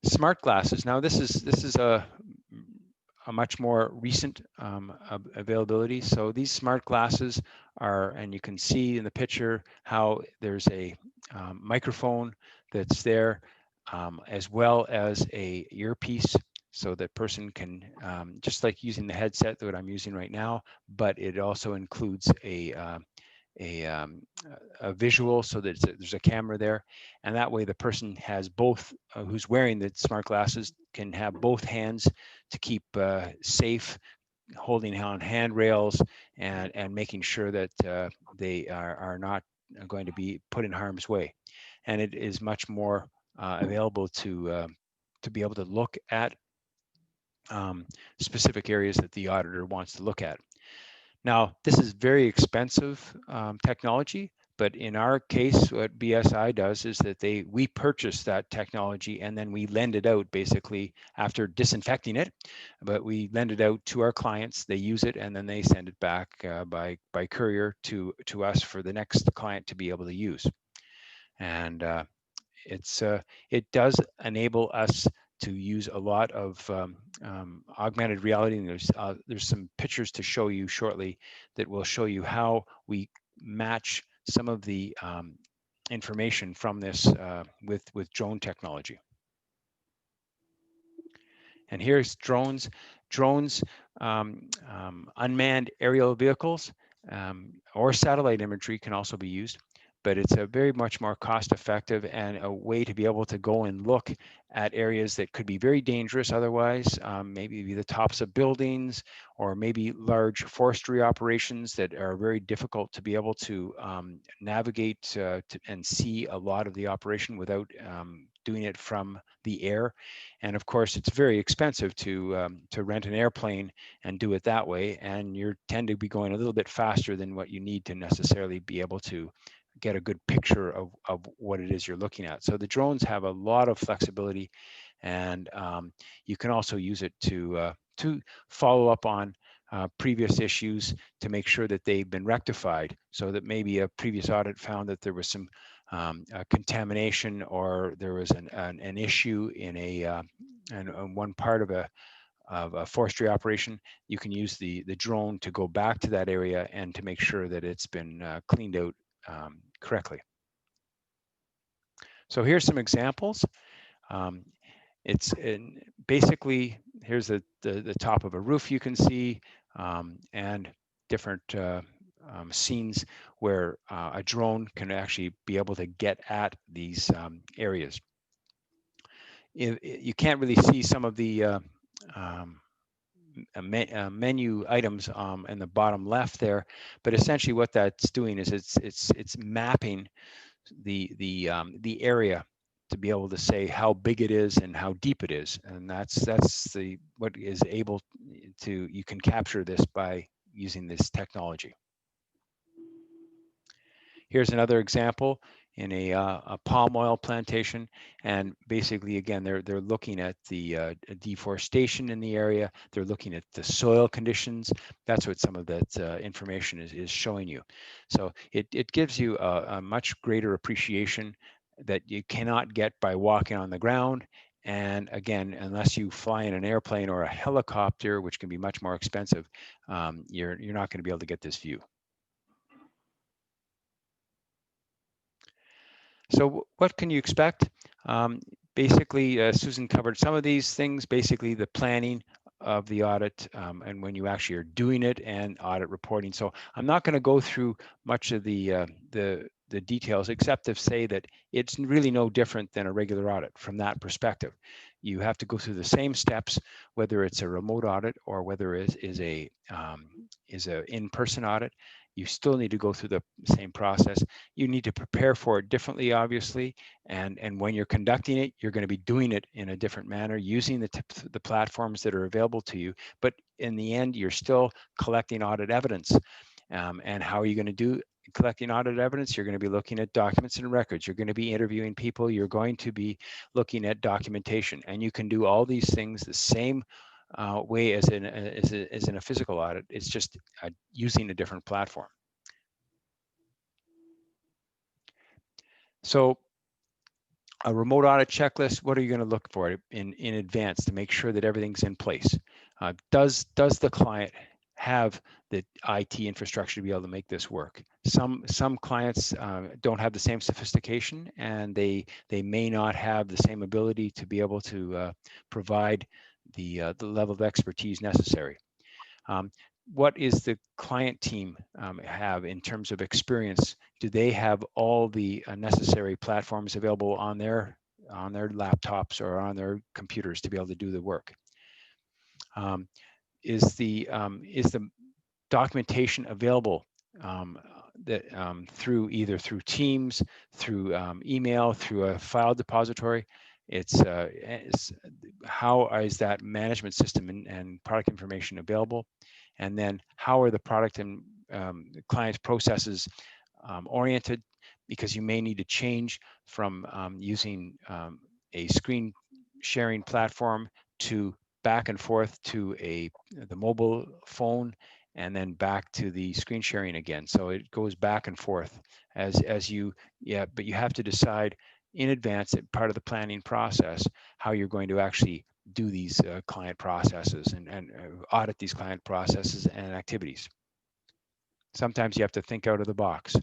Smart glasses. Now this is a much more recent availability. So these smart glasses are, and you can see in the picture how there's a microphone that's there, as well as a earpiece, so that person can, just like using the headset that I'm using right now, but it also includes a visual, so that there's a camera there, and that way the person has both, who's wearing the smart glasses can have both hands to keep safe, holding on handrails, and making sure that they are not going to be put in harm's way. And it is much more available to be able to look at specific areas that the auditor wants to look at. Now, this is very expensive technology, but in our case, what BSI does is that we purchase that technology, and then we lend it out basically after disinfecting it, but we lend it out to our clients. They use it, and then they send it back by courier to us for the next client to be able to use. And it does enable us to use a lot of augmented reality, and there's some pictures to show you shortly that will show you how we match some of the information from this with drone technology. And here's drones. Drones unmanned aerial vehicles or satellite imagery can also be used, but it's a very much more cost effective and a way to be able to go and look at areas that could be very dangerous otherwise, maybe the tops of buildings or maybe large forestry operations that are very difficult to be able to navigate and see a lot of the operation without doing it from the air. And of course, it's very expensive to rent an airplane and do it that way. And you tend to be going a little bit faster than what you need to necessarily be able to get a good picture of what it is you're looking at. So the drones have a lot of flexibility, and you can also use it to follow up on previous issues to make sure that they've been rectified, so that maybe a previous audit found that there was some contamination or there was an issue in one part of a forestry operation. You can use the drone to go back to that area and to make sure that it's been cleaned out correctly. So here's some examples. It's basically, here's the top of a roof you can see, and different scenes where a drone can actually be able to get at these areas. You can't really see some of the menu items in the bottom left there, but essentially what that's doing is it's mapping the area to be able to say how big it is and how deep it is, and that's what is able to, you can capture this by using this technology. Here's another example in a palm oil plantation, and basically again they're looking at the deforestation in the area. They're looking at the soil conditions. That's what some of that information is showing you. So it gives you a much greater appreciation that you cannot get by walking on the ground. And again, unless you fly in an airplane or a helicopter, which can be much more expensive, you're not going to be able to get this view. So what can you expect? Basically, Susan covered some of these things, basically the planning of the audit and when you actually are doing it, and audit reporting. So I'm not going to go through much of the details, except to say that it's really no different than a regular audit from that perspective. You have to go through the same steps, whether it's a remote audit or whether it is a in-person audit. You still need to go through the same process. You need to prepare for it differently, obviously, and when you're conducting it, you're going to be doing it in a different manner, using the platforms that are available to you. But in the end, you're still collecting audit evidence. And how are you going to do collecting audit evidence? You're going to be looking at documents and records. You're going to be interviewing people. You're going to be looking at documentation, and you can do all these things the same way as in a physical audit. It's just using a different platform. So a remote audit checklist, what are you going to look for in advance to make sure that everything's in place? Does the client have the IT infrastructure to be able to make this work? Some clients don't have the same sophistication, and they may not have the same ability to be able to provide the level of expertise necessary. What is the client team have in terms of experience? Do they have all the necessary platforms available on their laptops or on their computers to be able to do the work? Is the documentation available through either through Teams, through email, through a file depository? It's how is that management system and product information available? And then how are the product and client's processes oriented? Because you may need to change from using a screen sharing platform to back and forth to the mobile phone, and then back to the screen sharing again. So it goes back and forth as you, but you have to decide in advance, part of the planning process, how you're going to actually do these client processes and audit these client processes and activities. Sometimes you have to think out of the box.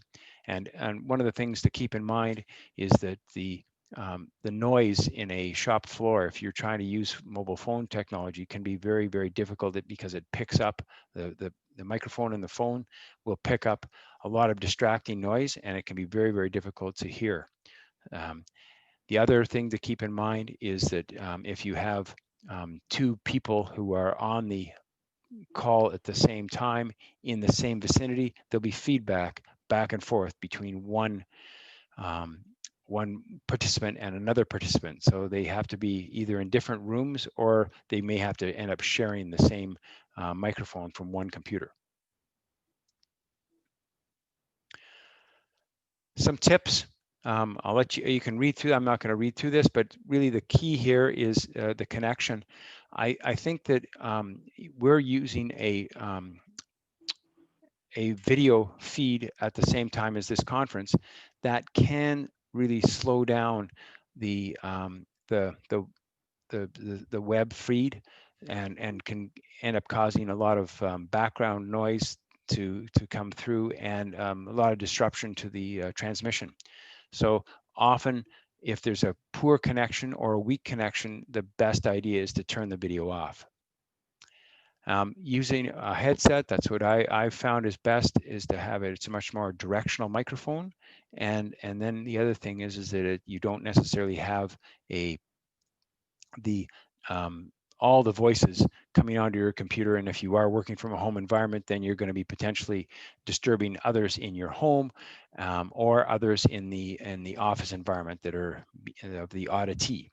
And one of the things to keep in mind is that the the noise in a shop floor, if you're trying to use mobile phone technology, can be very, very difficult because it picks up the microphone in the phone will pick up a lot of distracting noise, and it can be very, very difficult to hear. The other thing to keep in mind is that if you have two people who are on the call at the same time in the same vicinity, there'll be feedback back and forth between one participant and another participant. So they have to be either in different rooms, or they may have to end up sharing the same microphone from one computer. Some tips. I'll let you can read through. I'm not going to read through this, but really the key here is the connection. I think that we're using a video feed at the same time as this conference that can really slow down the web feed and can end up causing a lot of background noise to come through, and a lot of disruption to the transmission. So often, if there's a poor connection or a weak connection, the best idea is to turn the video off. Using a headset, that's what I've found is best, is to have it. It's a much more directional microphone, and then the other thing is that you don't necessarily have all the voices coming onto your computer. And if you are working from a home environment, then you're going to be potentially disturbing others in your home, or others in the office environment that are of the auditee.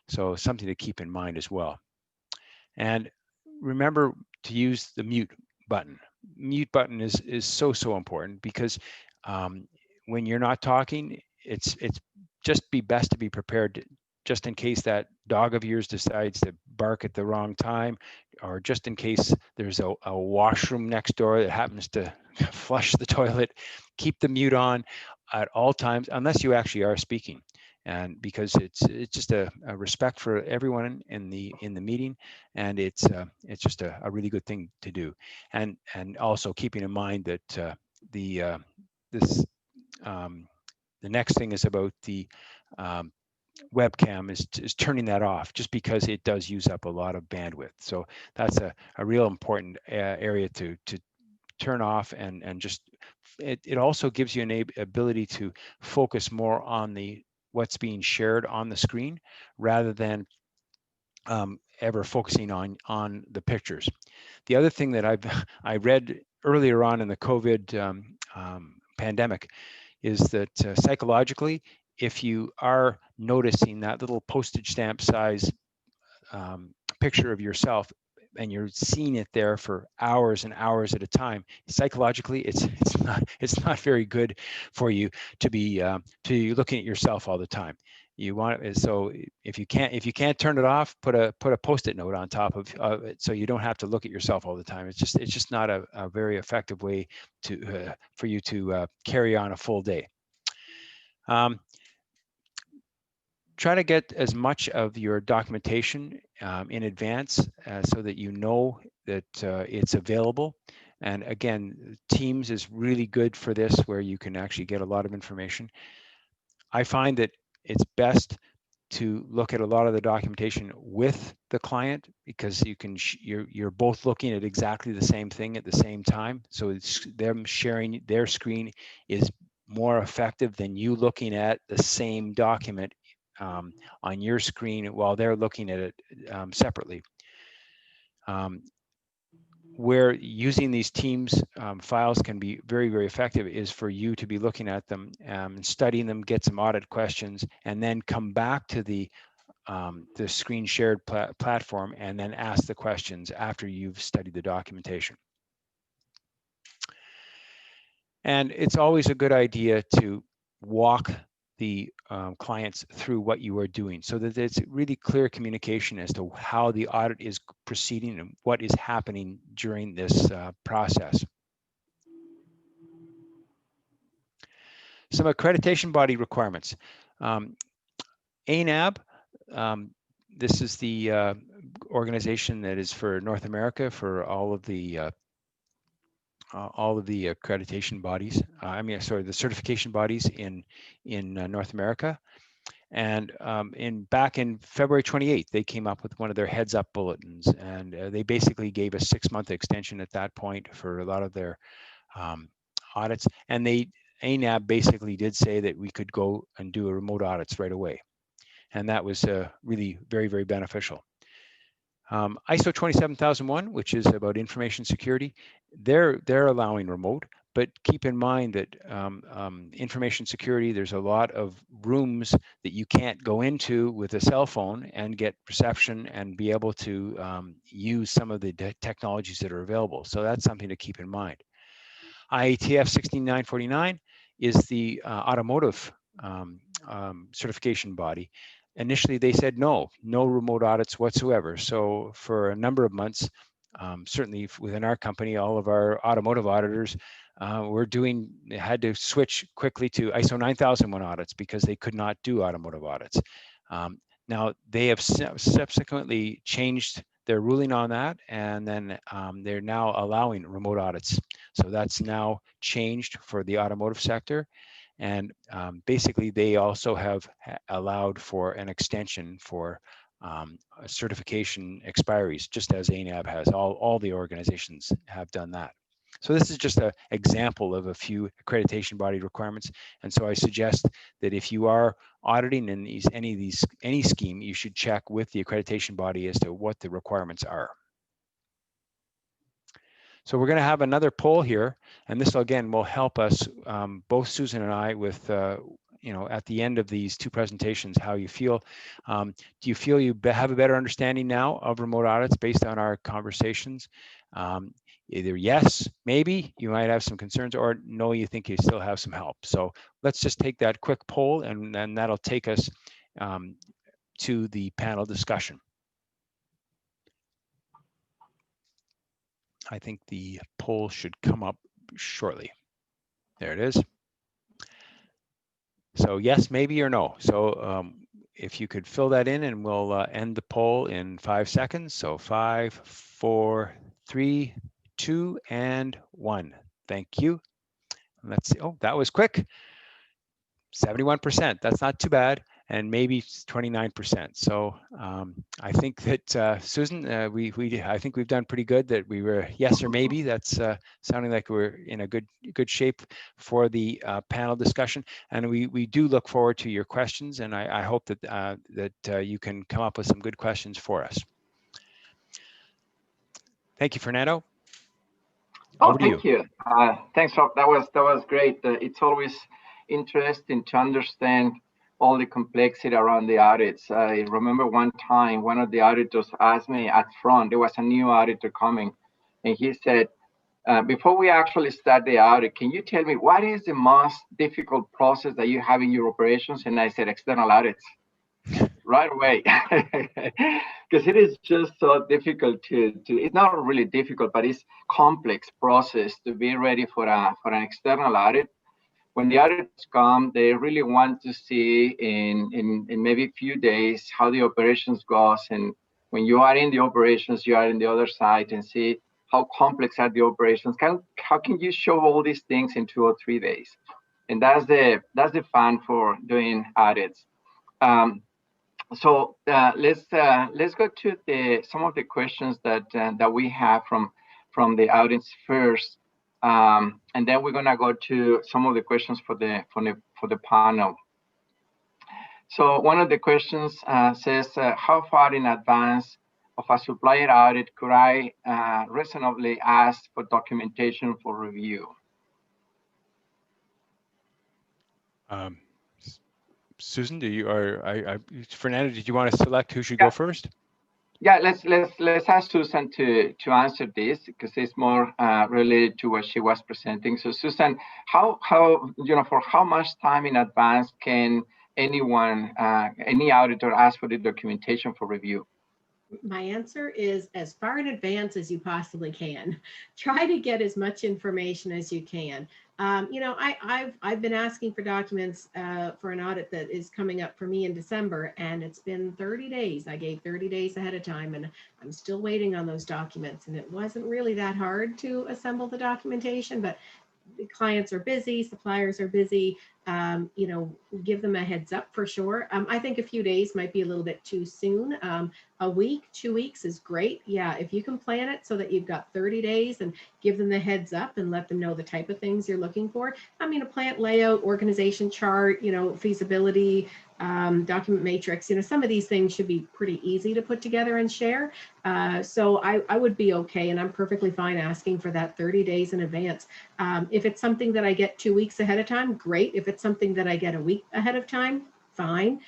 So something to keep in mind as well. And remember to use the mute button. Mute button is so important, because when you're not talking, it's just be best to be prepared just in case that dog of yours decides to bark at the wrong time, or just in case there's a washroom next door that happens to flush the toilet. Keep the mute on at all times, unless you actually are speaking, and because it's just a respect for everyone in the meeting, and it's just a really good thing to do. And also keeping in mind that the next thing is about the webcam is turning that off, just because it does use up a lot of bandwidth. So that's a real important area to turn off, and just it also gives you an ability to focus more on what's being shared on the screen, rather than ever focusing on the pictures. The other thing that I read earlier on in the COVID pandemic is that psychologically, if you are noticing that little postage stamp size picture of yourself, and you're seeing it there for hours and hours at a time, psychologically, it's not very good for you to be looking at yourself all the time. You want it, so if you can't turn it off, put a post-it note on top of it, so you don't have to look at yourself all the time. It's just not a very effective way for you to carry on a full day. Try to get as much of your documentation in advance, so that you know that it's available. And again, Teams is really good for this, where you can actually get a lot of information. I find that it's best to look at a lot of the documentation with the client, because you're both looking at exactly the same thing at the same time. So it's them sharing their screen is more effective than you looking at the same document on your screen while they're looking at it separately. Where using these Teams files can be very, very effective is for you to be looking at them and studying them, get some audit questions, and then come back to the screen shared platform, and then ask the questions after you've studied the documentation. And it's always a good idea to walk the clients through what you are doing, so that it's really clear communication as to how the audit is proceeding and what is happening during this process. Some accreditation body requirements. ANAB, this is the organization that is for North America for all of the accreditation bodies. The certification bodies in North America. And back in February 28th, they came up with one of their heads up bulletins, and they basically gave a 6-month extension at that point for a lot of their audits. And ANAB basically did say that we could go and do a remote audits right away. And that was really very, very beneficial. ISO 27001, which is about information security, they're allowing remote, but keep in mind that information security, there's a lot of rooms that you can't go into with a cell phone and get reception and be able to use some of the technologies that are available. So that's something to keep in mind. IATF 16949 is the automotive certification body. Initially, they said no remote audits whatsoever. So for a number of months, certainly within our company, all of our automotive auditors had to switch quickly to ISO 9001 audits because they could not do automotive audits. Now they have subsequently changed their ruling on that, and then they're now allowing remote audits. So that's now changed for the automotive sector. And basically, they also have allowed for an extension for certification expiries, just as ANAB has. All the organizations have done that. So this is just an example of a few accreditation body requirements. And so I suggest that if you are auditing in any scheme, you should check with the accreditation body as to what the requirements are. So we're going to have another poll here, and this again will help us, both Susan and I, with at the end of these two presentations, how you feel. Do you feel you have a better understanding now of remote audits based on our conversations? Either yes, maybe you might have some concerns, or no, you think you still have some help. So let's just take that quick poll, and then that'll take us to the panel discussion. I think the poll should come up shortly. There it is. So yes, maybe, or no. So if you could fill that in, and we'll end the poll in 5 seconds. So 5, 4, 3, 2, and 1. Thank you. Let's see. Oh, that was quick. 71%. That's not too bad. And maybe 29%. So I think that Susan, I think we've done pretty good. That we were yes or maybe. That's sounding like we're in a good shape for the panel discussion. And we do look forward to your questions. And I hope that you can come up with some good questions for us. Thank you, Fernando. Oh, thank you. Thanks, Rob. That was great. It's always interesting to understand all the complexity around the audits. I remember one time one of the auditors asked me at front, there was a new auditor coming, and he said, before we actually start the audit, can you tell me what is the most difficult process that you have in your operations? And I said, external audits. Right away, because it is just so difficult to it's not really difficult, but it's complex process to be ready for an external audit. When the auditors come, they really want to see in maybe a few days how the operations goes. And when you are in the operations, you are in the other side and see how complex are the operations. How can you show all these things in 2 or 3 days? And that's the fun for doing audits. So let's go to some of the questions that we have from the audience first. And then we're gonna go to some of the questions for the panel. So one of the questions says, how far in advance of a supplier audit could I reasonably ask for documentation for review? Susan, Fernando, did you want to select who should go first? Yeah, let's ask Susan to answer this, because it's more related to what she was presenting. So Susan, how for how much time in advance can anyone, any auditor, ask for the documentation for review? My answer is as far in advance as you possibly can. Try to get as much information as you can. I've been asking for documents for an audit that is coming up for me in December, and it's been 30 days. I gave 30 days ahead of time, and I'm still waiting on those documents. And it wasn't really that hard to assemble the documentation, but the clients are busy, suppliers are busy. you know, give them a heads up for sure. I think a few days might be a little bit too soon. A week, 2 weeks is great. Yeah, if you can plan it so that you've got 30 days and give them the heads up and let them know the type of things you're looking for. I mean, a plant layout, organization chart, you know, feasibility, document matrix, you know, some of these things should be pretty easy to put together and share. So I would be okay, and I'm perfectly fine asking for that 30 days in advance. If it's something that I get 2 weeks ahead of time, great. If it's something that I get a week ahead of time, fine.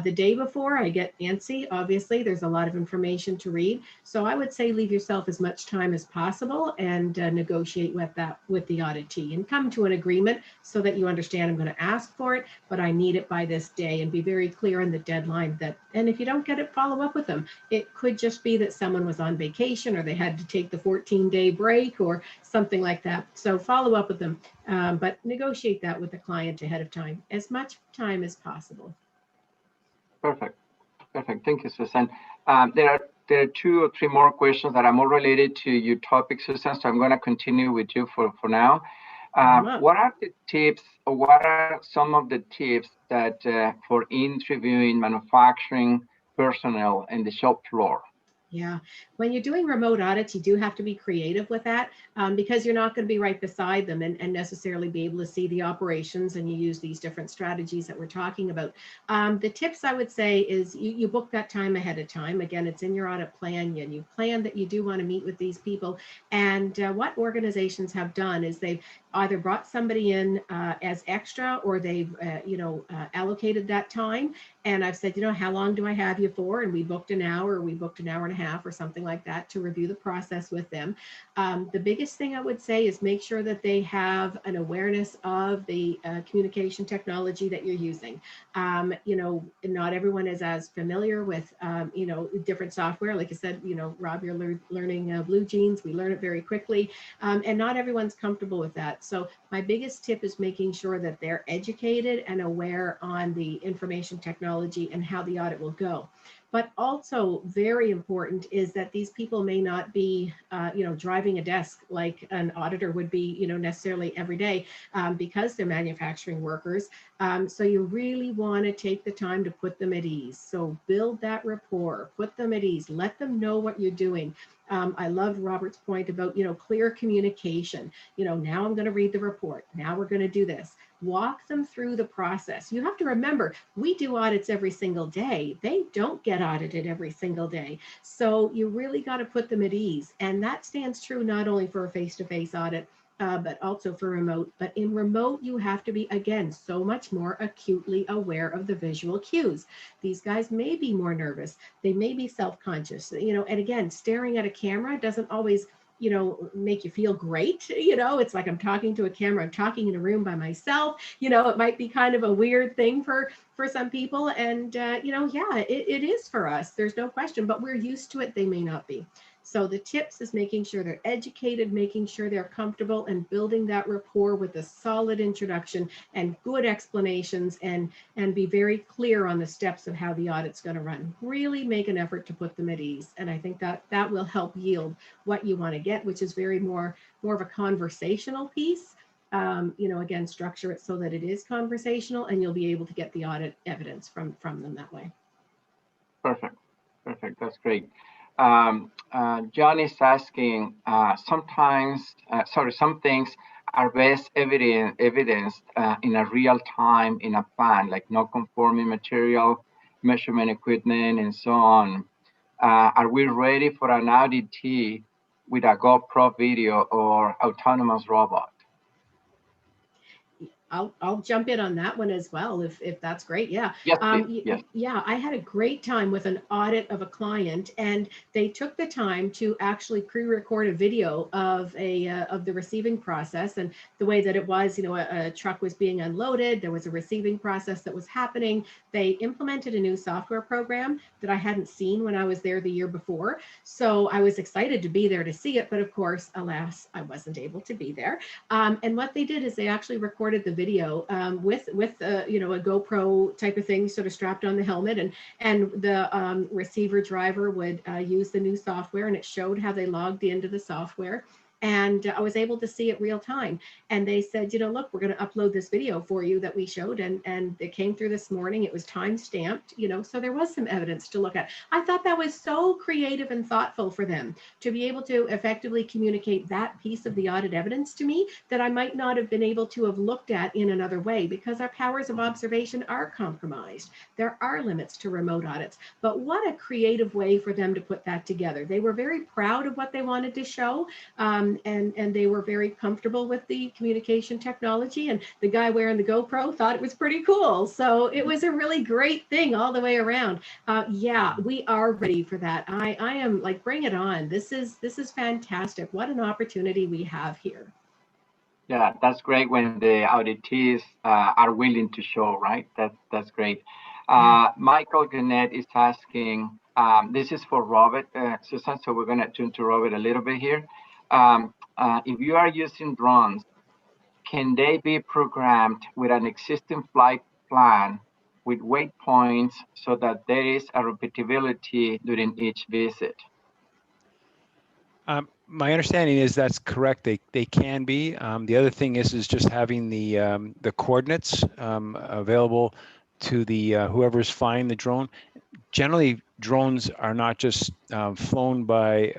The day before, I get antsy. Obviously, there's a lot of information to read. So I would say leave yourself as much time as possible and negotiate with the auditee and come to an agreement so that you understand I'm going to ask for it, but I need it by this day, and be very clear in the deadline that, and if you don't get it, follow up with them. It could just be that someone was on vacation or they had to take the 14-day break or something like that. So follow up with them, but negotiate that with the client ahead of time, as much time as possible. Perfect. Perfect. Thank you, Susan. There are 2 or 3 more questions that are more related to your topic, Susan. So I'm going to continue with you for now. What are the tips, or what are some of the tips that for interviewing manufacturing personnel in the shop floor? Yeah, when you're doing remote audits, you do have to be creative with that, because you're not going to be right beside them and necessarily be able to see the operations, and you use these different strategies that we're talking about. The tips I would say is you book that time ahead of time. Again, it's in your audit plan, and you plan that you do want to meet with these people. And what organizations have done is they've either brought somebody in as extra, or they've allocated that time. And I've said, you know, how long do I have you for? And we booked an hour, or we booked an hour and a half or something like that to review the process with them. The biggest thing I would say is make sure that they have an awareness of the communication technology that you're using. You know, not everyone is as familiar with, you know, different software. Like I said, you know, Rob, you're learning Blue Jeans. We learn it very quickly. And not everyone's comfortable with that. So my biggest tip is making sure that they're educated and aware on the information technology and how the audit will go. But also very important is that these people may not be, you know, driving a desk like an auditor would be, you know, necessarily every day, because they're manufacturing workers. So you really want to take the time to put them at ease. So build that rapport, put them at ease, let them know what you're doing. I love Robert's point about, you know, clear communication. You know, now I'm going to read the report. Now we're going to do this. Walk them through the process. You have to remember, we do audits every single day. They don't get audited every single day. So you really got to put them at ease. And that stands true not only for a face-to-face audit, but also for remote. But in remote, you have to be, again, so much more acutely aware of the visual cues. These guys may be more nervous. They may be self-conscious, you know, and again, staring at a camera doesn't always, you know, make you feel great. You know, it's like I'm talking to a camera, I'm talking in a room by myself. You know, it might be kind of a weird thing for some people. And, you know, yeah, it is for us. There's no question, but we're used to it. They may not be. So the tips is making sure they're educated, making sure they're comfortable, and building that rapport with a solid introduction and good explanations, and be very clear on the steps of how the audit's going to run. Really make an effort to put them at ease. And I think that will help yield what you want to get, which is very more of a conversational piece. You know, again, structure it so that it is conversational, and you'll be able to get the audit evidence from them that way. Perfect. Perfect. That's great. John is asking, some things are best evidenced in a real time in a plan, like non-conforming material, measurement equipment, and so on. Are we ready for an auditee with a GoPro video or autonomous robot? I'll jump in on that one as well, if that's great. Yeah. Yes, please. Yes. Yeah, I had a great time with an audit of a client, and they took the time to actually pre-record a video of the receiving process and the way that it was. You know, a truck was being unloaded. There was a receiving process that was happening. They implemented a new software program that I hadn't seen when I was there the year before. So I was excited to be there to see it, but of course, alas, I wasn't able to be there. And what they did is they actually recorded the video with you know, a GoPro type of thing sort of strapped on the helmet, and the receiver driver would use the new software, and it showed how they logged into the software. And I was able to see it real time. And they said, you know, look, we're going to upload this video for you that we showed. And it came through this morning. It was time stamped, you know, so there was some evidence to look at. I thought that was so creative and thoughtful for them to be able to effectively communicate that piece of the audit evidence to me that I might not have been able to have looked at in another way, because our powers of observation are compromised. There are limits to remote audits, but what a creative way for them to put that together. They were very proud of what they wanted to show, and they were very comfortable with the communication technology, and the guy wearing the GoPro thought it was pretty cool. So it was a really great thing all the way around. Yeah, we are ready for that. I am like, bring it on. This is fantastic. What an opportunity we have here. Yeah, that's great when the auditees are willing to show, right? That's great. Michael Gannett is asking, this is for Robert, Susan, so we're going to turn to Robert a little bit here. If you are using drones, can they be programmed with an existing flight plan with waypoints so that there is a repeatability during each visit? My understanding is that's correct. They can be. The other thing is just having the coordinates available to the whoever's flying the drone. Generally, drones are not just flown by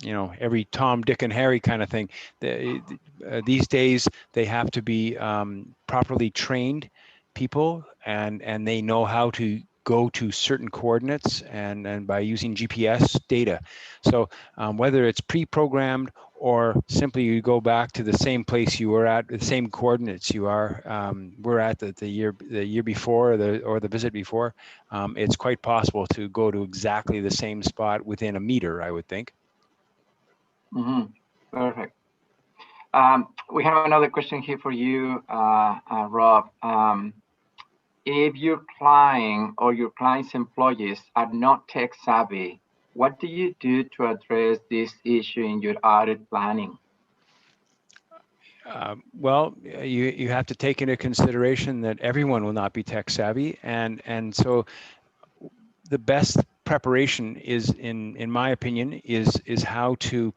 you know, every Tom, Dick, and Harry kind of thing. These days, they have to be properly trained people, and they know how to go to certain coordinates and by using GPS data. So whether it's pre-programmed or simply you go back to the same place you were at, the same coordinates you were at the year before or the visit before, it's quite possible to go to exactly the same spot within a meter, I would think. Perfect. We have another question here for you, Rob. If your client or your client's employees are not tech savvy, what do you do to address this issue in your audit planning? Well, you have to take into consideration that everyone will not be tech savvy, and so the best preparation is, in my opinion, is how to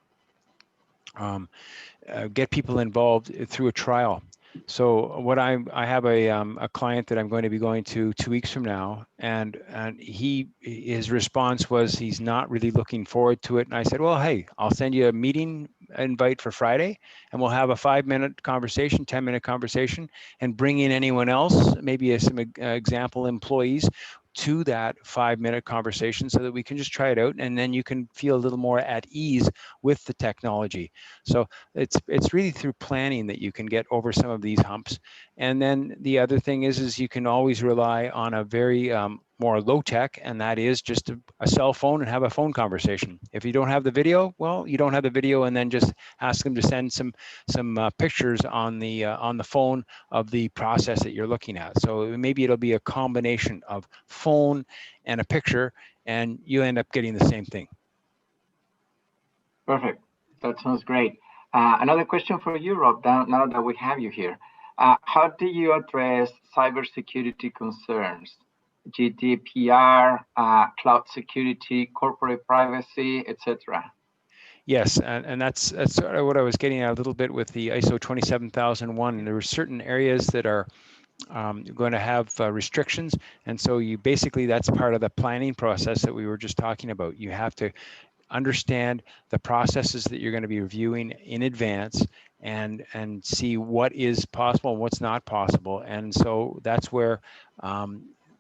get people involved through a trial. So what I have a client that I'm going to be going to 2 weeks from now, and his response was he's not really looking forward to it. And I said, well, hey, I'll send you a meeting invite for Friday, and we'll have a 5-minute conversation, 10-minute conversation, and bring in anyone else, maybe some example employees, to that 5-minute conversation so that we can just try it out, and then you can feel a little more at ease with the technology. So it's really through planning that you can get over some of these humps. And then the other thing is you can always rely on a very more low tech, and that is just a cell phone and have a phone conversation. If you don't have the video, well, you don't have the video, and then just ask them to send some pictures on the phone of the process that you're looking at. So maybe it'll be a combination of phone and a picture, and you end up getting the same thing. Perfect. That sounds great. Another question for you, Rob, now that we have you here. How do you address cybersecurity concerns? GDPR, cloud security, corporate privacy, etc. Yes, and that's sort of what I was getting at a little bit with the ISO 27001. There were certain areas that are going to have restrictions, and so you basically, that's part of the planning process that we were just talking about. You have to understand the processes that you're going to be reviewing in advance and see what is possible and what's not possible. And so that's where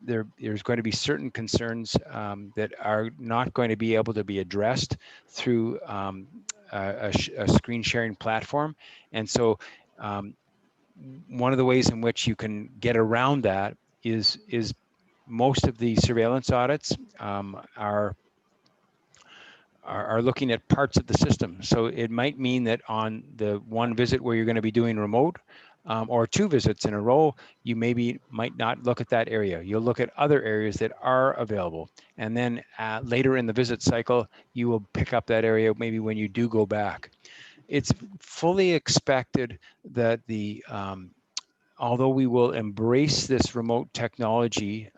there's going to be certain concerns that are not going to be able to be addressed through a screen sharing platform. And so one of the ways in which you can get around that is most of the surveillance audits are looking at parts of the system. So it might mean that on the one visit where you're going to be doing remote, or 2 visits in a row, you might not look at that area. You'll look at other areas that are available. And then later in the visit cycle, you will pick up that area maybe when you do go back. It's fully expected that although we will embrace this remote technology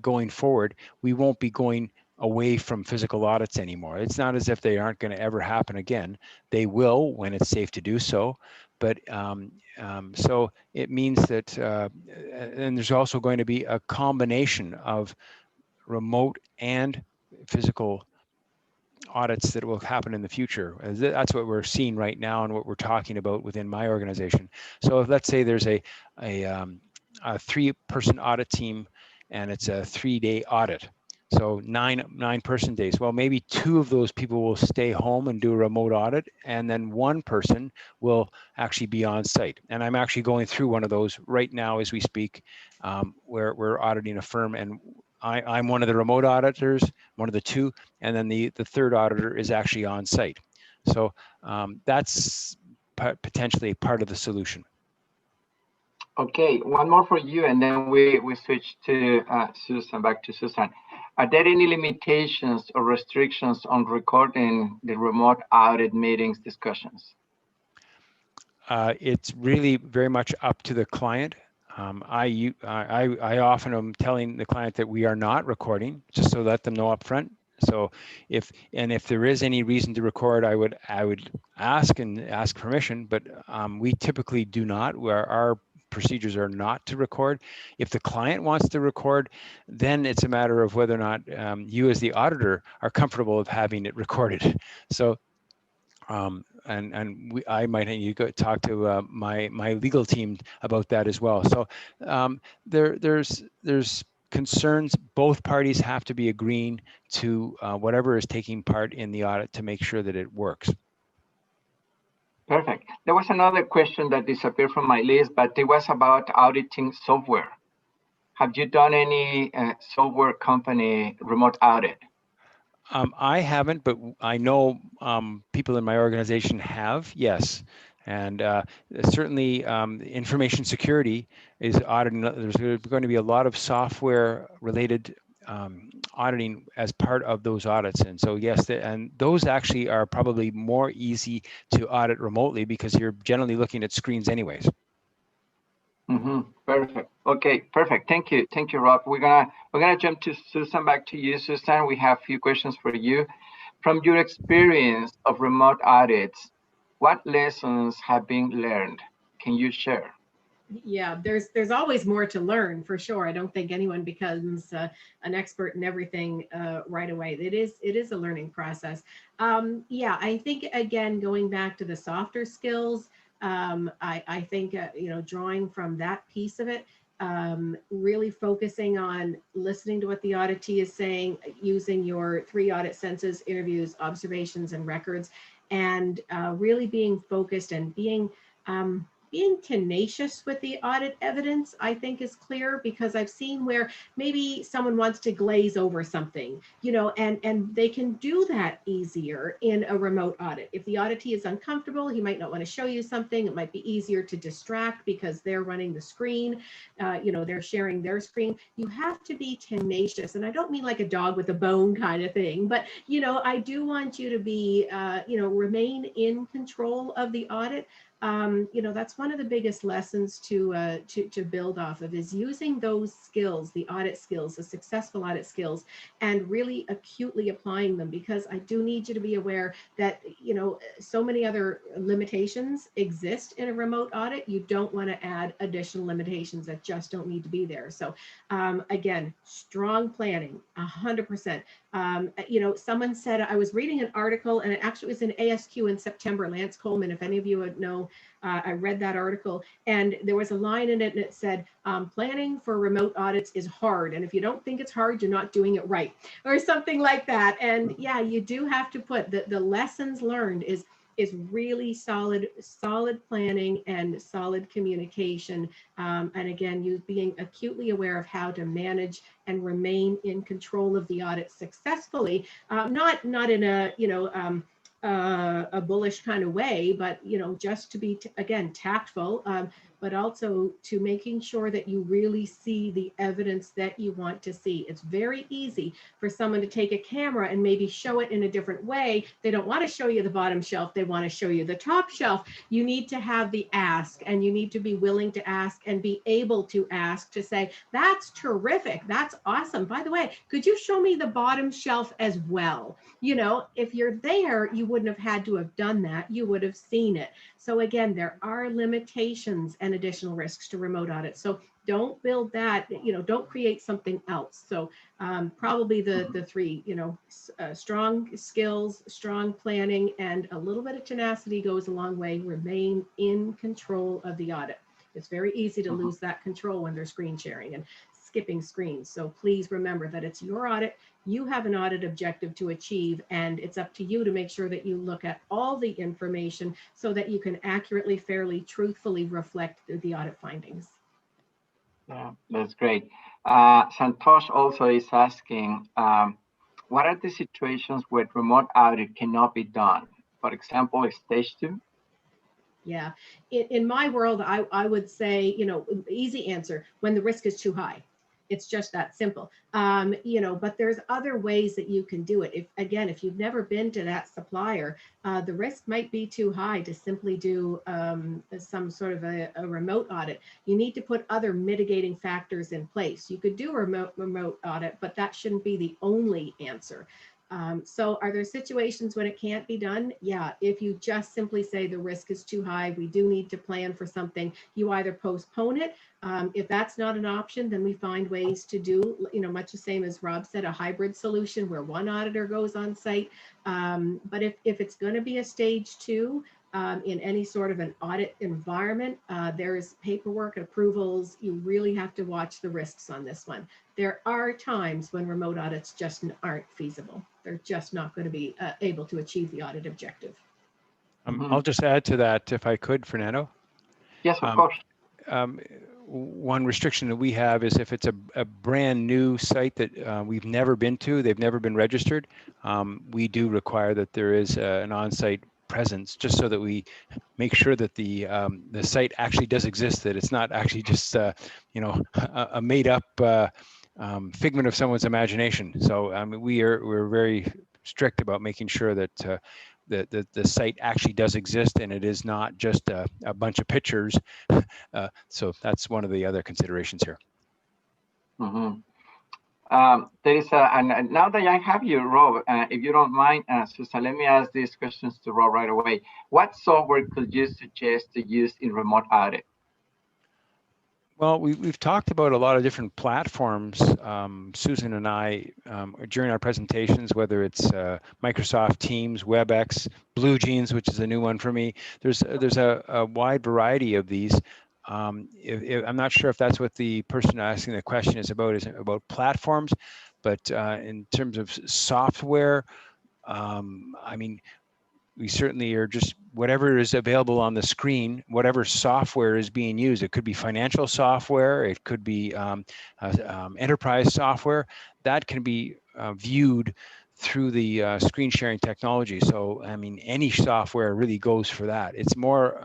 going forward, we won't be going away from physical audits anymore. It's not as if they aren't going to ever happen again. They will when it's safe to do so. But so it means that, and there's also going to be a combination of remote and physical audits that will happen in the future. That's what we're seeing right now and what we're talking about within my organization. So if, let's say there's a 3-person audit team and it's a 3-day audit. So nine person days. Well, maybe 2 of those people will stay home and do a remote audit, and then 1 person will actually be on site. And I'm actually going through one of those right now as we speak, where we're auditing a firm, and I'm one of the remote auditors, one of the 2, and then the 3rd auditor is actually on site. So that's potentially part of the solution. Okay, one more for you, and then we switch to Susan, back to Susan. Are there any limitations or restrictions on recording the remote audit meetings discussions? It's really very much up to the client. I often am telling the client that we are not recording, just to let them know up front. So if there is any reason to record, I would ask permission, but we typically do not. Where our procedures are not to record. If the client wants to record, then it's a matter of whether or not you as the auditor are comfortable with having it recorded. So I might need to go talk to my legal team about that as well. So there's concerns. Both parties have to be agreeing to whatever is taking part in the audit to make sure that it works. Perfect. There was another question that disappeared from my list, but it was about auditing software. Have you done any software company remote audit? I haven't, but I know people in my organization have, yes. And certainly information security is auditing. There's going to be a lot of software related auditing as part of those audits. And so, yes, and those actually are probably more easy to audit remotely because you're generally looking at screens anyways. Perfect. Okay, perfect. Thank you, Rob. We're gonna jump to Susan. Back to you, Susan. We have a few questions for you. From your experience of remote audits, what lessons have been learned? Can you share? Yeah, there's always more to learn, for sure. I don't think anyone becomes an expert in everything right away. It is a learning process. Yeah, I think, again, going back to the softer skills, I think drawing from that piece of it, really focusing on listening to what the auditee is saying, using your 3 audit senses: interviews, observations, and records, and really being focused and being tenacious with the audit evidence, I think, is clear, because I've seen where maybe someone wants to glaze over something, and they can do that easier in a remote audit. If the auditee is uncomfortable, he might not want to show you something. It might be easier to distract because they're running the screen, they're sharing their screen. You have to be tenacious. And I don't mean like a dog with a bone kind of thing, but, I do want you to be, remain in control of the audit. That's one of the biggest lessons to build off of, is using those skills, the audit skills, the successful audit skills, and really acutely applying them, because I do need you to be aware that, so many other limitations exist in a remote audit. You don't want to add additional limitations that just don't need to be there. So again, strong planning, 100%. Someone said, I was reading an article, and it actually was in ASQ in September, Lance Coleman, if any of you would know, I read that article, and there was a line in it, and it said, planning for remote audits is hard. And if you don't think it's hard, you're not doing it right, or something like that. And yeah, you do have to put the lessons learned is really solid planning and solid communication. And again, you being acutely aware of how to manage and remain in control of the audit successfully, not in a bullish kind of way, but just to be again tactful, but also to making sure that you really see the evidence that you want to see. It's very easy for someone to take a camera and maybe show it in a different way. They don't want to show you the bottom shelf, they want to show you the top shelf. You need to have the ask, and you need to be willing to ask and be able to ask, to say, that's terrific, that's awesome. By the way, could you show me the bottom shelf as well? You know, if you're there, you wouldn't have had to have done that. You would have seen it. So again, there are limitations and additional risks to remote audit. So don't build that, you know, don't create something else. So probably the three, you know, strong skills, strong planning, and a little bit of tenacity goes a long way. Remain in control of the audit. It's very easy to lose that control when they're screen sharing and skipping screens. So please remember that it's your audit. You have an audit objective to achieve, and it's up to you to make sure that you look at all the information so that you can accurately, fairly, truthfully reflect the audit findings. Yeah, that's great. Santosh also is asking, what are the situations where remote audit cannot be done? For example, stage 2? Yeah, in my world, I would say, you know, easy answer, when the risk is too high. It's just that simple. You know, but there's other ways that you can do it. If you've never been to that supplier, the risk might be too high to simply do some sort of a remote audit. You need to put other mitigating factors in place. You could do a remote audit, but that shouldn't be the only answer. So are there situations when it can't be done? Yeah, if you just simply say the risk is too high, we do need to plan for something, you either postpone it. If that's not an option, then we find ways to do, you know, much the same as Rob said, a hybrid solution where one auditor goes on site. But if it's going to be a stage 2, in any sort of an audit environment, there's paperwork, approvals. You really have to watch the risks on this one. There are times when remote audits just aren't feasible. They're just not going to be able to achieve the audit objective. I'll just add to that, if I could, Fernando. Yes, of course. One restriction that we have is if it's a brand new site that we've never been to, they've never been registered, we do require that there is an on-site presence, just so that we make sure that the site actually does exist, that it's not actually just you know, a made up figment of someone's imagination. So we're very strict about making sure that the site actually does exist and it is not just a bunch of pictures. So that's one of the other considerations here. There is and now that I have you, Rob, if you don't mind, Susan, let me ask these questions to Rob right away. What software could you suggest to use in remote audit? Well, we've talked about a lot of different platforms, Susan and I, during our presentations, whether it's Microsoft Teams, WebEx, BlueJeans, which is a new one for me. There's a wide variety of these. I'm not sure if that's what the person asking the question is about platforms, but in terms of software, I mean, we certainly are just whatever is available on the screen, whatever software is being used. It could be financial software, it could be enterprise software that can be viewed through the screen sharing technology. So, I mean, any software really goes for that. It's more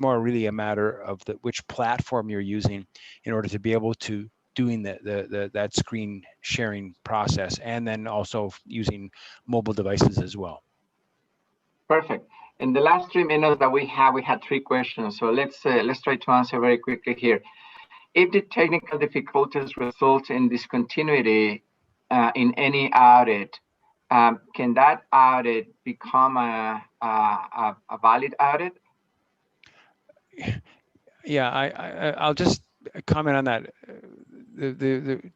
really a matter of which platform you're using in order to be able to doing that screen sharing process, and then also using mobile devices as well. Perfect. In the last 3 minutes that we had 3 questions. So let's try to answer very quickly here. If the technical difficulties result in discontinuity in any audit, can that audit become a valid audit? Yeah, I'll just comment on that.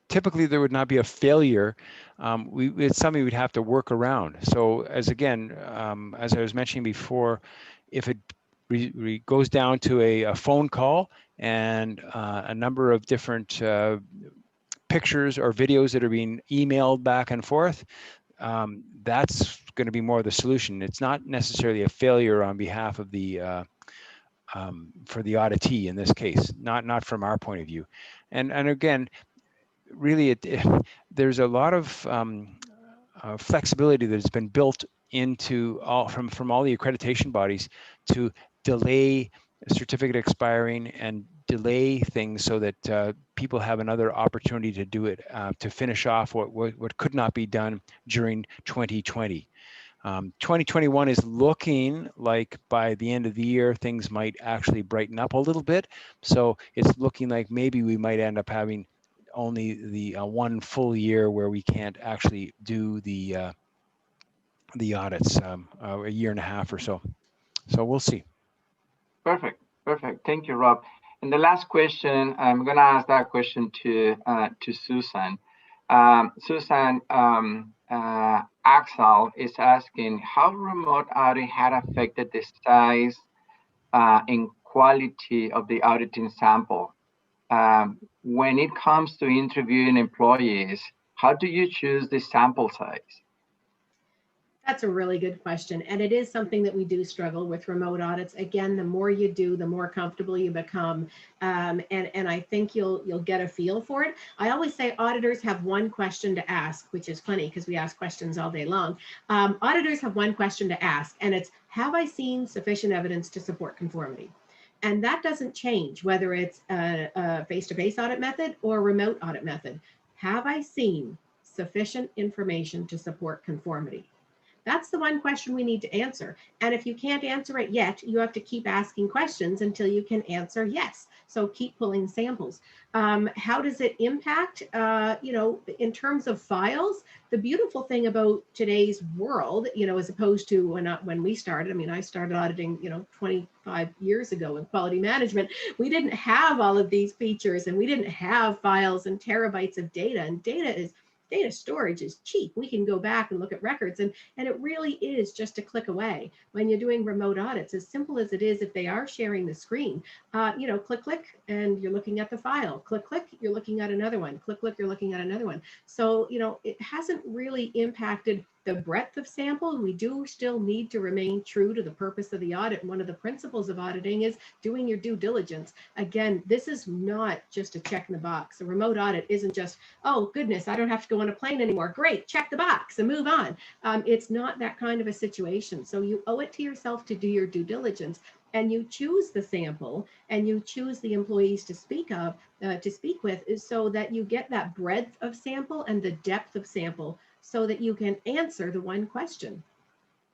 Typically there would not be a failure. It's something we'd have to work around. So as I was mentioning before, if it goes down to a phone call and a number of different pictures or videos that are being emailed back and forth, that's going to be more the solution. It's not necessarily a failure on behalf of the for the auditee in this case, not from our point of view. And again, really, there's a lot of flexibility that has been built into from all the accreditation bodies to delay certificate expiring and delay things so that people have another opportunity to do it, to finish off what could not be done during 2020. 2021 is looking like by the end of the year, things might actually brighten up a little bit. So it's looking like maybe we might end up having only the one full year where we can't actually do the audits, a year and a half or so. So we'll see. Perfect. Perfect. Thank you, Rob. And the last question, I'm going to ask that question to Susan. Susan, Axel is asking how remote audit had affected the size and quality of the auditing sample. When it comes to interviewing employees, how do you choose the sample size? That's a really good question. And it is something that we do struggle with remote audits. Again, the more you do, the more comfortable you become. And I think you'll get a feel for it. I always say auditors have one question to ask, which is funny because we ask questions all day long. Auditors have one question to ask, and it's, have I seen sufficient evidence to support conformity? And that doesn't change whether it's a face-to-face audit method or a remote audit method. Have I seen sufficient information to support conformity? That's the one question we need to answer. And if you can't answer it yet, you have to keep asking questions until you can answer yes. So keep pulling samples. How does it impact, in terms of files? The beautiful thing about today's world, as opposed to when we started, I mean, I started auditing, 25 years ago in quality management, we didn't have all of these features and we didn't have files and terabytes of data, and data storage is cheap. We can go back and look at records, and it really is just a click away. When you're doing remote audits, as simple as it is, if they are sharing the screen, click, and you're looking at the file. Click, you're looking at another one. Click, you're looking at another one. So, it hasn't really impacted the breadth of sample. We do still need to remain true to the purpose of the audit. One of the principles of auditing is doing your due diligence. Again, this is not just a check in the box. A remote audit isn't just, oh goodness, I don't have to go on a plane anymore. Great, check the box and move on. It's not that kind of a situation. So you owe it to yourself to do your due diligence, and you choose the sample and you choose the employees to speak with, is so that you get that breadth of sample and the depth of sample, so that you can answer the one question: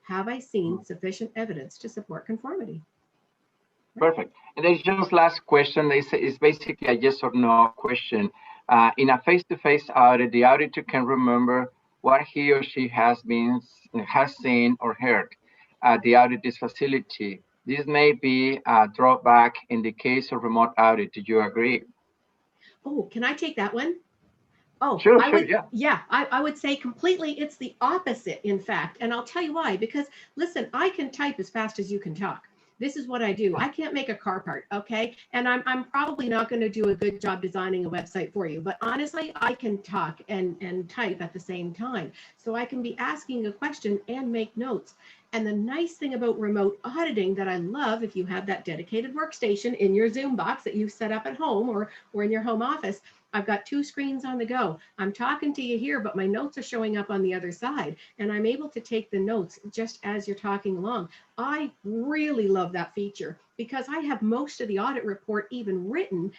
have I seen sufficient evidence to support conformity? Perfect. And there's just last question. It's basically a yes or no question. In a face-to-face audit, the auditor can remember what he or she has seen or heard at the auditor's facility. This may be a drawback in the case of remote audit. Do you agree? Oh, can I take that one? Oh, sure, yeah. I would say completely it's the opposite, in fact. And I'll tell you why, because listen, I can type as fast as you can talk. This is what I do. I can't make a car part, okay? And I'm probably not going to do a good job designing a website for you, but honestly, I can talk and type at the same time. So I can be asking a question and make notes. And the nice thing about remote auditing that I love, if you have that dedicated workstation in your Zoom box that you've set up at home or in your home office, I've got two screens on the go. I'm talking to you here, but my notes are showing up on the other side, and I'm able to take the notes just as you're talking along. I really love that feature because I have most of the audit report even written,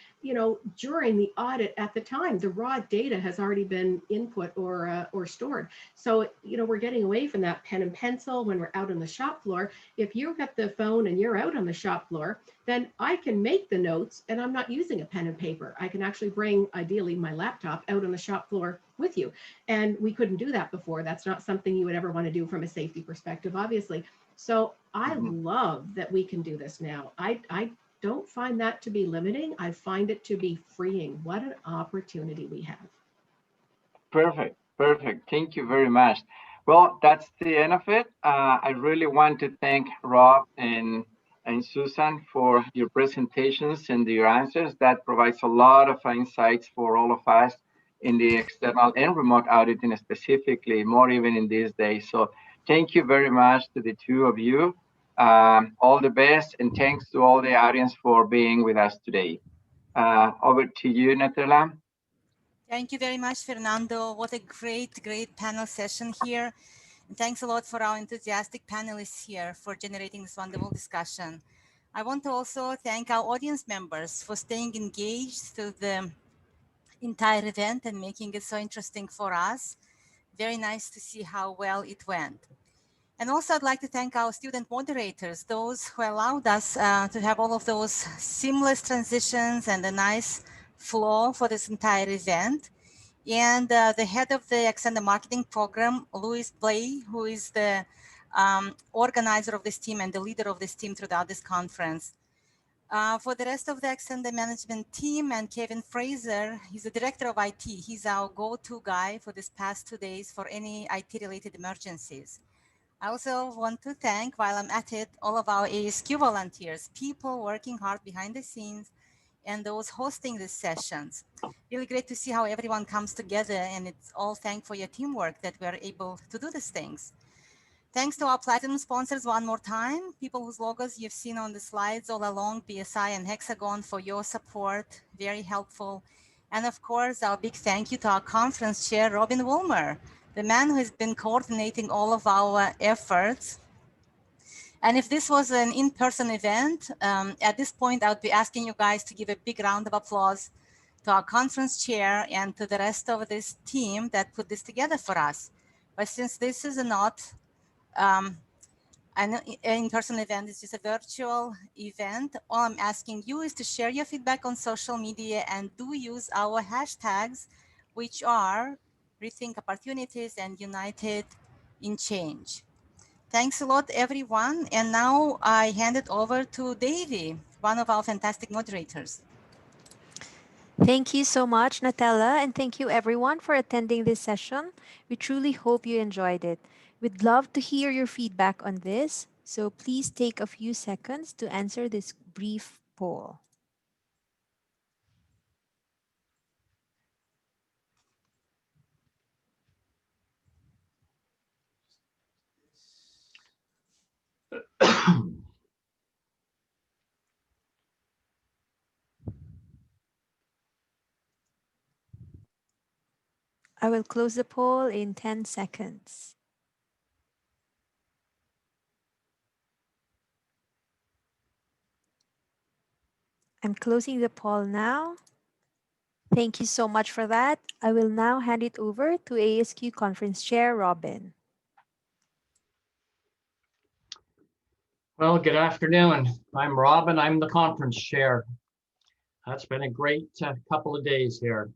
during the audit at the time. The raw data has already been input or stored. So, we're getting away from that pen and pencil when we're out on the shop floor. If you've got the phone and you're out on the shop floor, then I can make the notes and I'm not using a pen and paper. I can actually bring, ideally, my laptop out on the shop floor with you. And we couldn't do that before. That's not something you would ever want to do from a safety perspective, obviously. So I love that we can do this now. I don't find that to be limiting. I find it to be freeing. What an opportunity we have. Perfect. Thank you very much. Well, that's the end of it. I really want to thank Rob and Susan for your presentations and your answers. That provides a lot of insights for all of us in the external and remote auditing specifically, more even in these days. So thank you very much to the two of you. All the best, and thanks to all the audience for being with us today. Over to you, Natala. Thank you very much, Fernando. What a great panel session here. And thanks a lot for our enthusiastic panelists here for generating this wonderful discussion. I want to also thank our audience members for staying engaged through the entire event and making it so interesting for us. Very nice to see how well it went. And also I'd like to thank our student moderators, those who allowed us to have all of those seamless transitions and a nice flow for this entire event. And the head of the Extended Marketing Program, Louis Blay, who is the organizer of this team and the leader of this team throughout this conference. For the rest of the extended management team and Kevin Fraser, he's the director of IT. He's our go-to guy for this past 2 days for any IT-related emergencies. I also want to thank, while I'm at it, all of our ASQ volunteers, people working hard behind the scenes, and those hosting these sessions. Really great to see how everyone comes together, and it's all thanks for your teamwork that we're able to do these things. Thanks to our platinum sponsors one more time, people whose logos you've seen on the slides all along, BSI and Hexagon, for your support, very helpful. And of course, our big thank you to our conference chair, Robin Woolmer, the man who has been coordinating all of our efforts. And if this was an in-person event, at this point, I would be asking you guys to give a big round of applause to our conference chair and to the rest of this team that put this together for us. But since this is not an in-person event, is just a virtual event, all I'm asking you is to share your feedback on social media and do use our hashtags, which are Rethink Opportunities and United in Change. Thanks a lot, everyone. And now I hand it over to Davey, one of our fantastic moderators. Thank you so much, Natella, and thank you everyone for attending this session. We truly hope you enjoyed it. We'd love to hear your feedback on this, so please take a few seconds to answer this brief poll. I will close the poll in 10 seconds. I'm closing the poll now. Thank you so much for that. I will now hand it over to ASQ Conference Chair, Robin. Well, good afternoon. I'm Robin. I'm the conference chair. It's been a great couple of days here.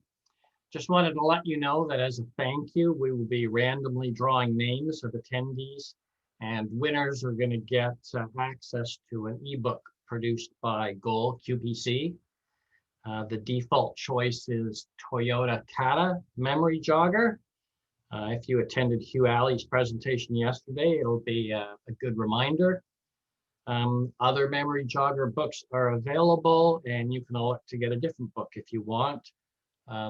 Just wanted to let you know that as a thank you, we will be randomly drawing names of attendees, and winners are going to get access to an ebook produced by Goal QPC. The default choice is Toyota Kata Memory Jogger. If you attended Hugh Alley's presentation yesterday, it'll be a good reminder. Other memory jogger books are available, and you can elect to get a different book if you want.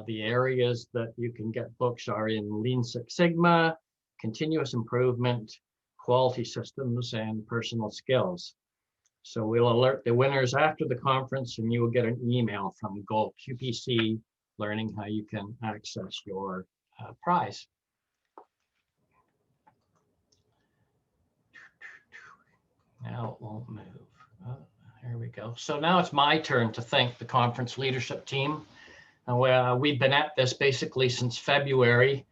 The areas that you can get books are in Lean Six Sigma, continuous improvement, quality systems, and personal skills. So we'll alert the winners after the conference, and you will get an email from Goal QPC learning how you can access your prize. Now it won't move. Oh, here we go. So now it's my turn to thank the conference leadership team. We've been at this basically since February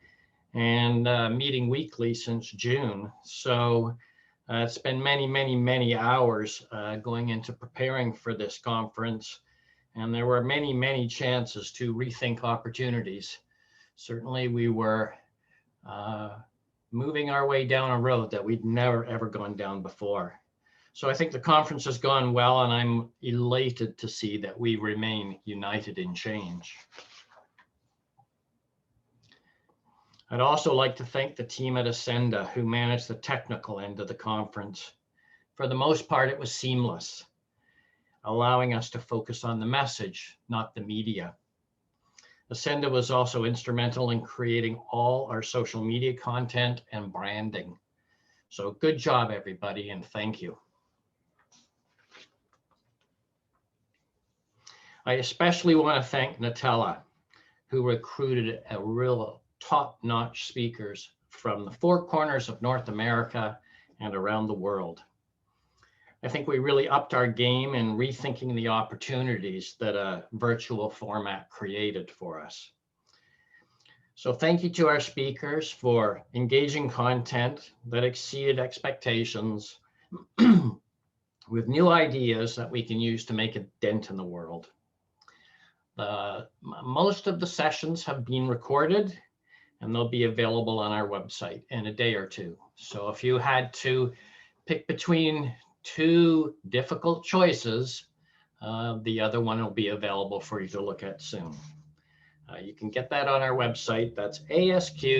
and meeting weekly since June. So it's been many hours going into preparing for this conference. And there were many chances to rethink opportunities. Certainly we were moving our way down a road that we'd never ever gone down before. So I think the conference has gone well, and I'm elated to see that we remain united in change. I'd also like to thank the team at Ascenda who managed the technical end of the conference. For the most part, it was seamless, allowing us to focus on the message, not the media. Ascenda was also instrumental in creating all our social media content and branding. So good job, everybody, and thank you. I especially want to thank Natella, who recruited a real top-notch speakers from the four corners of North America and around the world. I think we really upped our game in rethinking the opportunities that a virtual format created for us. So thank you to our speakers for engaging content that exceeded expectations with new ideas that we can use to make a dent in the world. Most of the sessions have been recorded and they'll be available on our website in a day or two. So if you had to pick between two difficult choices, the other one will be available for you to look at soon. You can get that on our website. That's asq.bc.ca.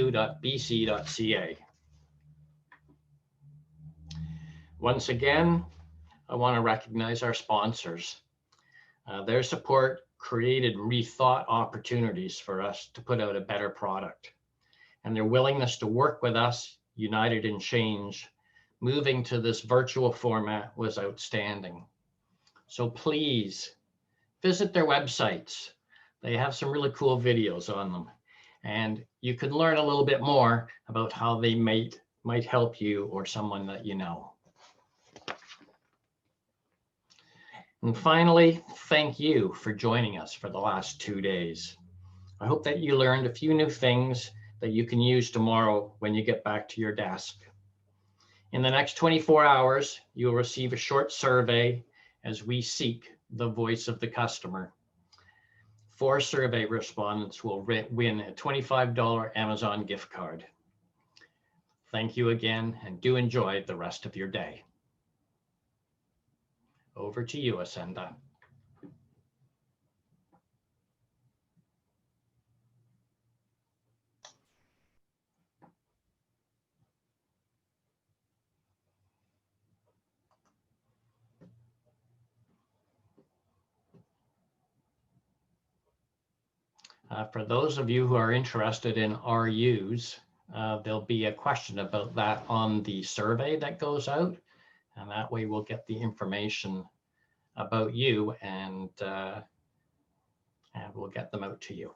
Once again, I want to recognize our sponsors. Their support created rethought opportunities for us to put out a better product. And their willingness to work with us, united in change, moving to this virtual format was outstanding. So please visit their websites. They have some really cool videos on them. And you can learn a little bit more about how they might help you or someone that you know. And finally, thank you for joining us for the last 2 days. I hope that you learned a few new things that you can use tomorrow when you get back to your desk. In the next 24 hours, you'll receive a short survey as we seek the voice of the customer. 4 survey respondents will win a $25 Amazon gift card. Thank you again, and do enjoy the rest of your day. Over to you, Ascenda. For those of you who are interested in RUs, there'll be a question about that on the survey that goes out, and that way we'll get the information about you and we'll get them out to you.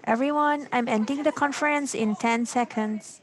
Everyone, I'm ending the conference in 10 seconds.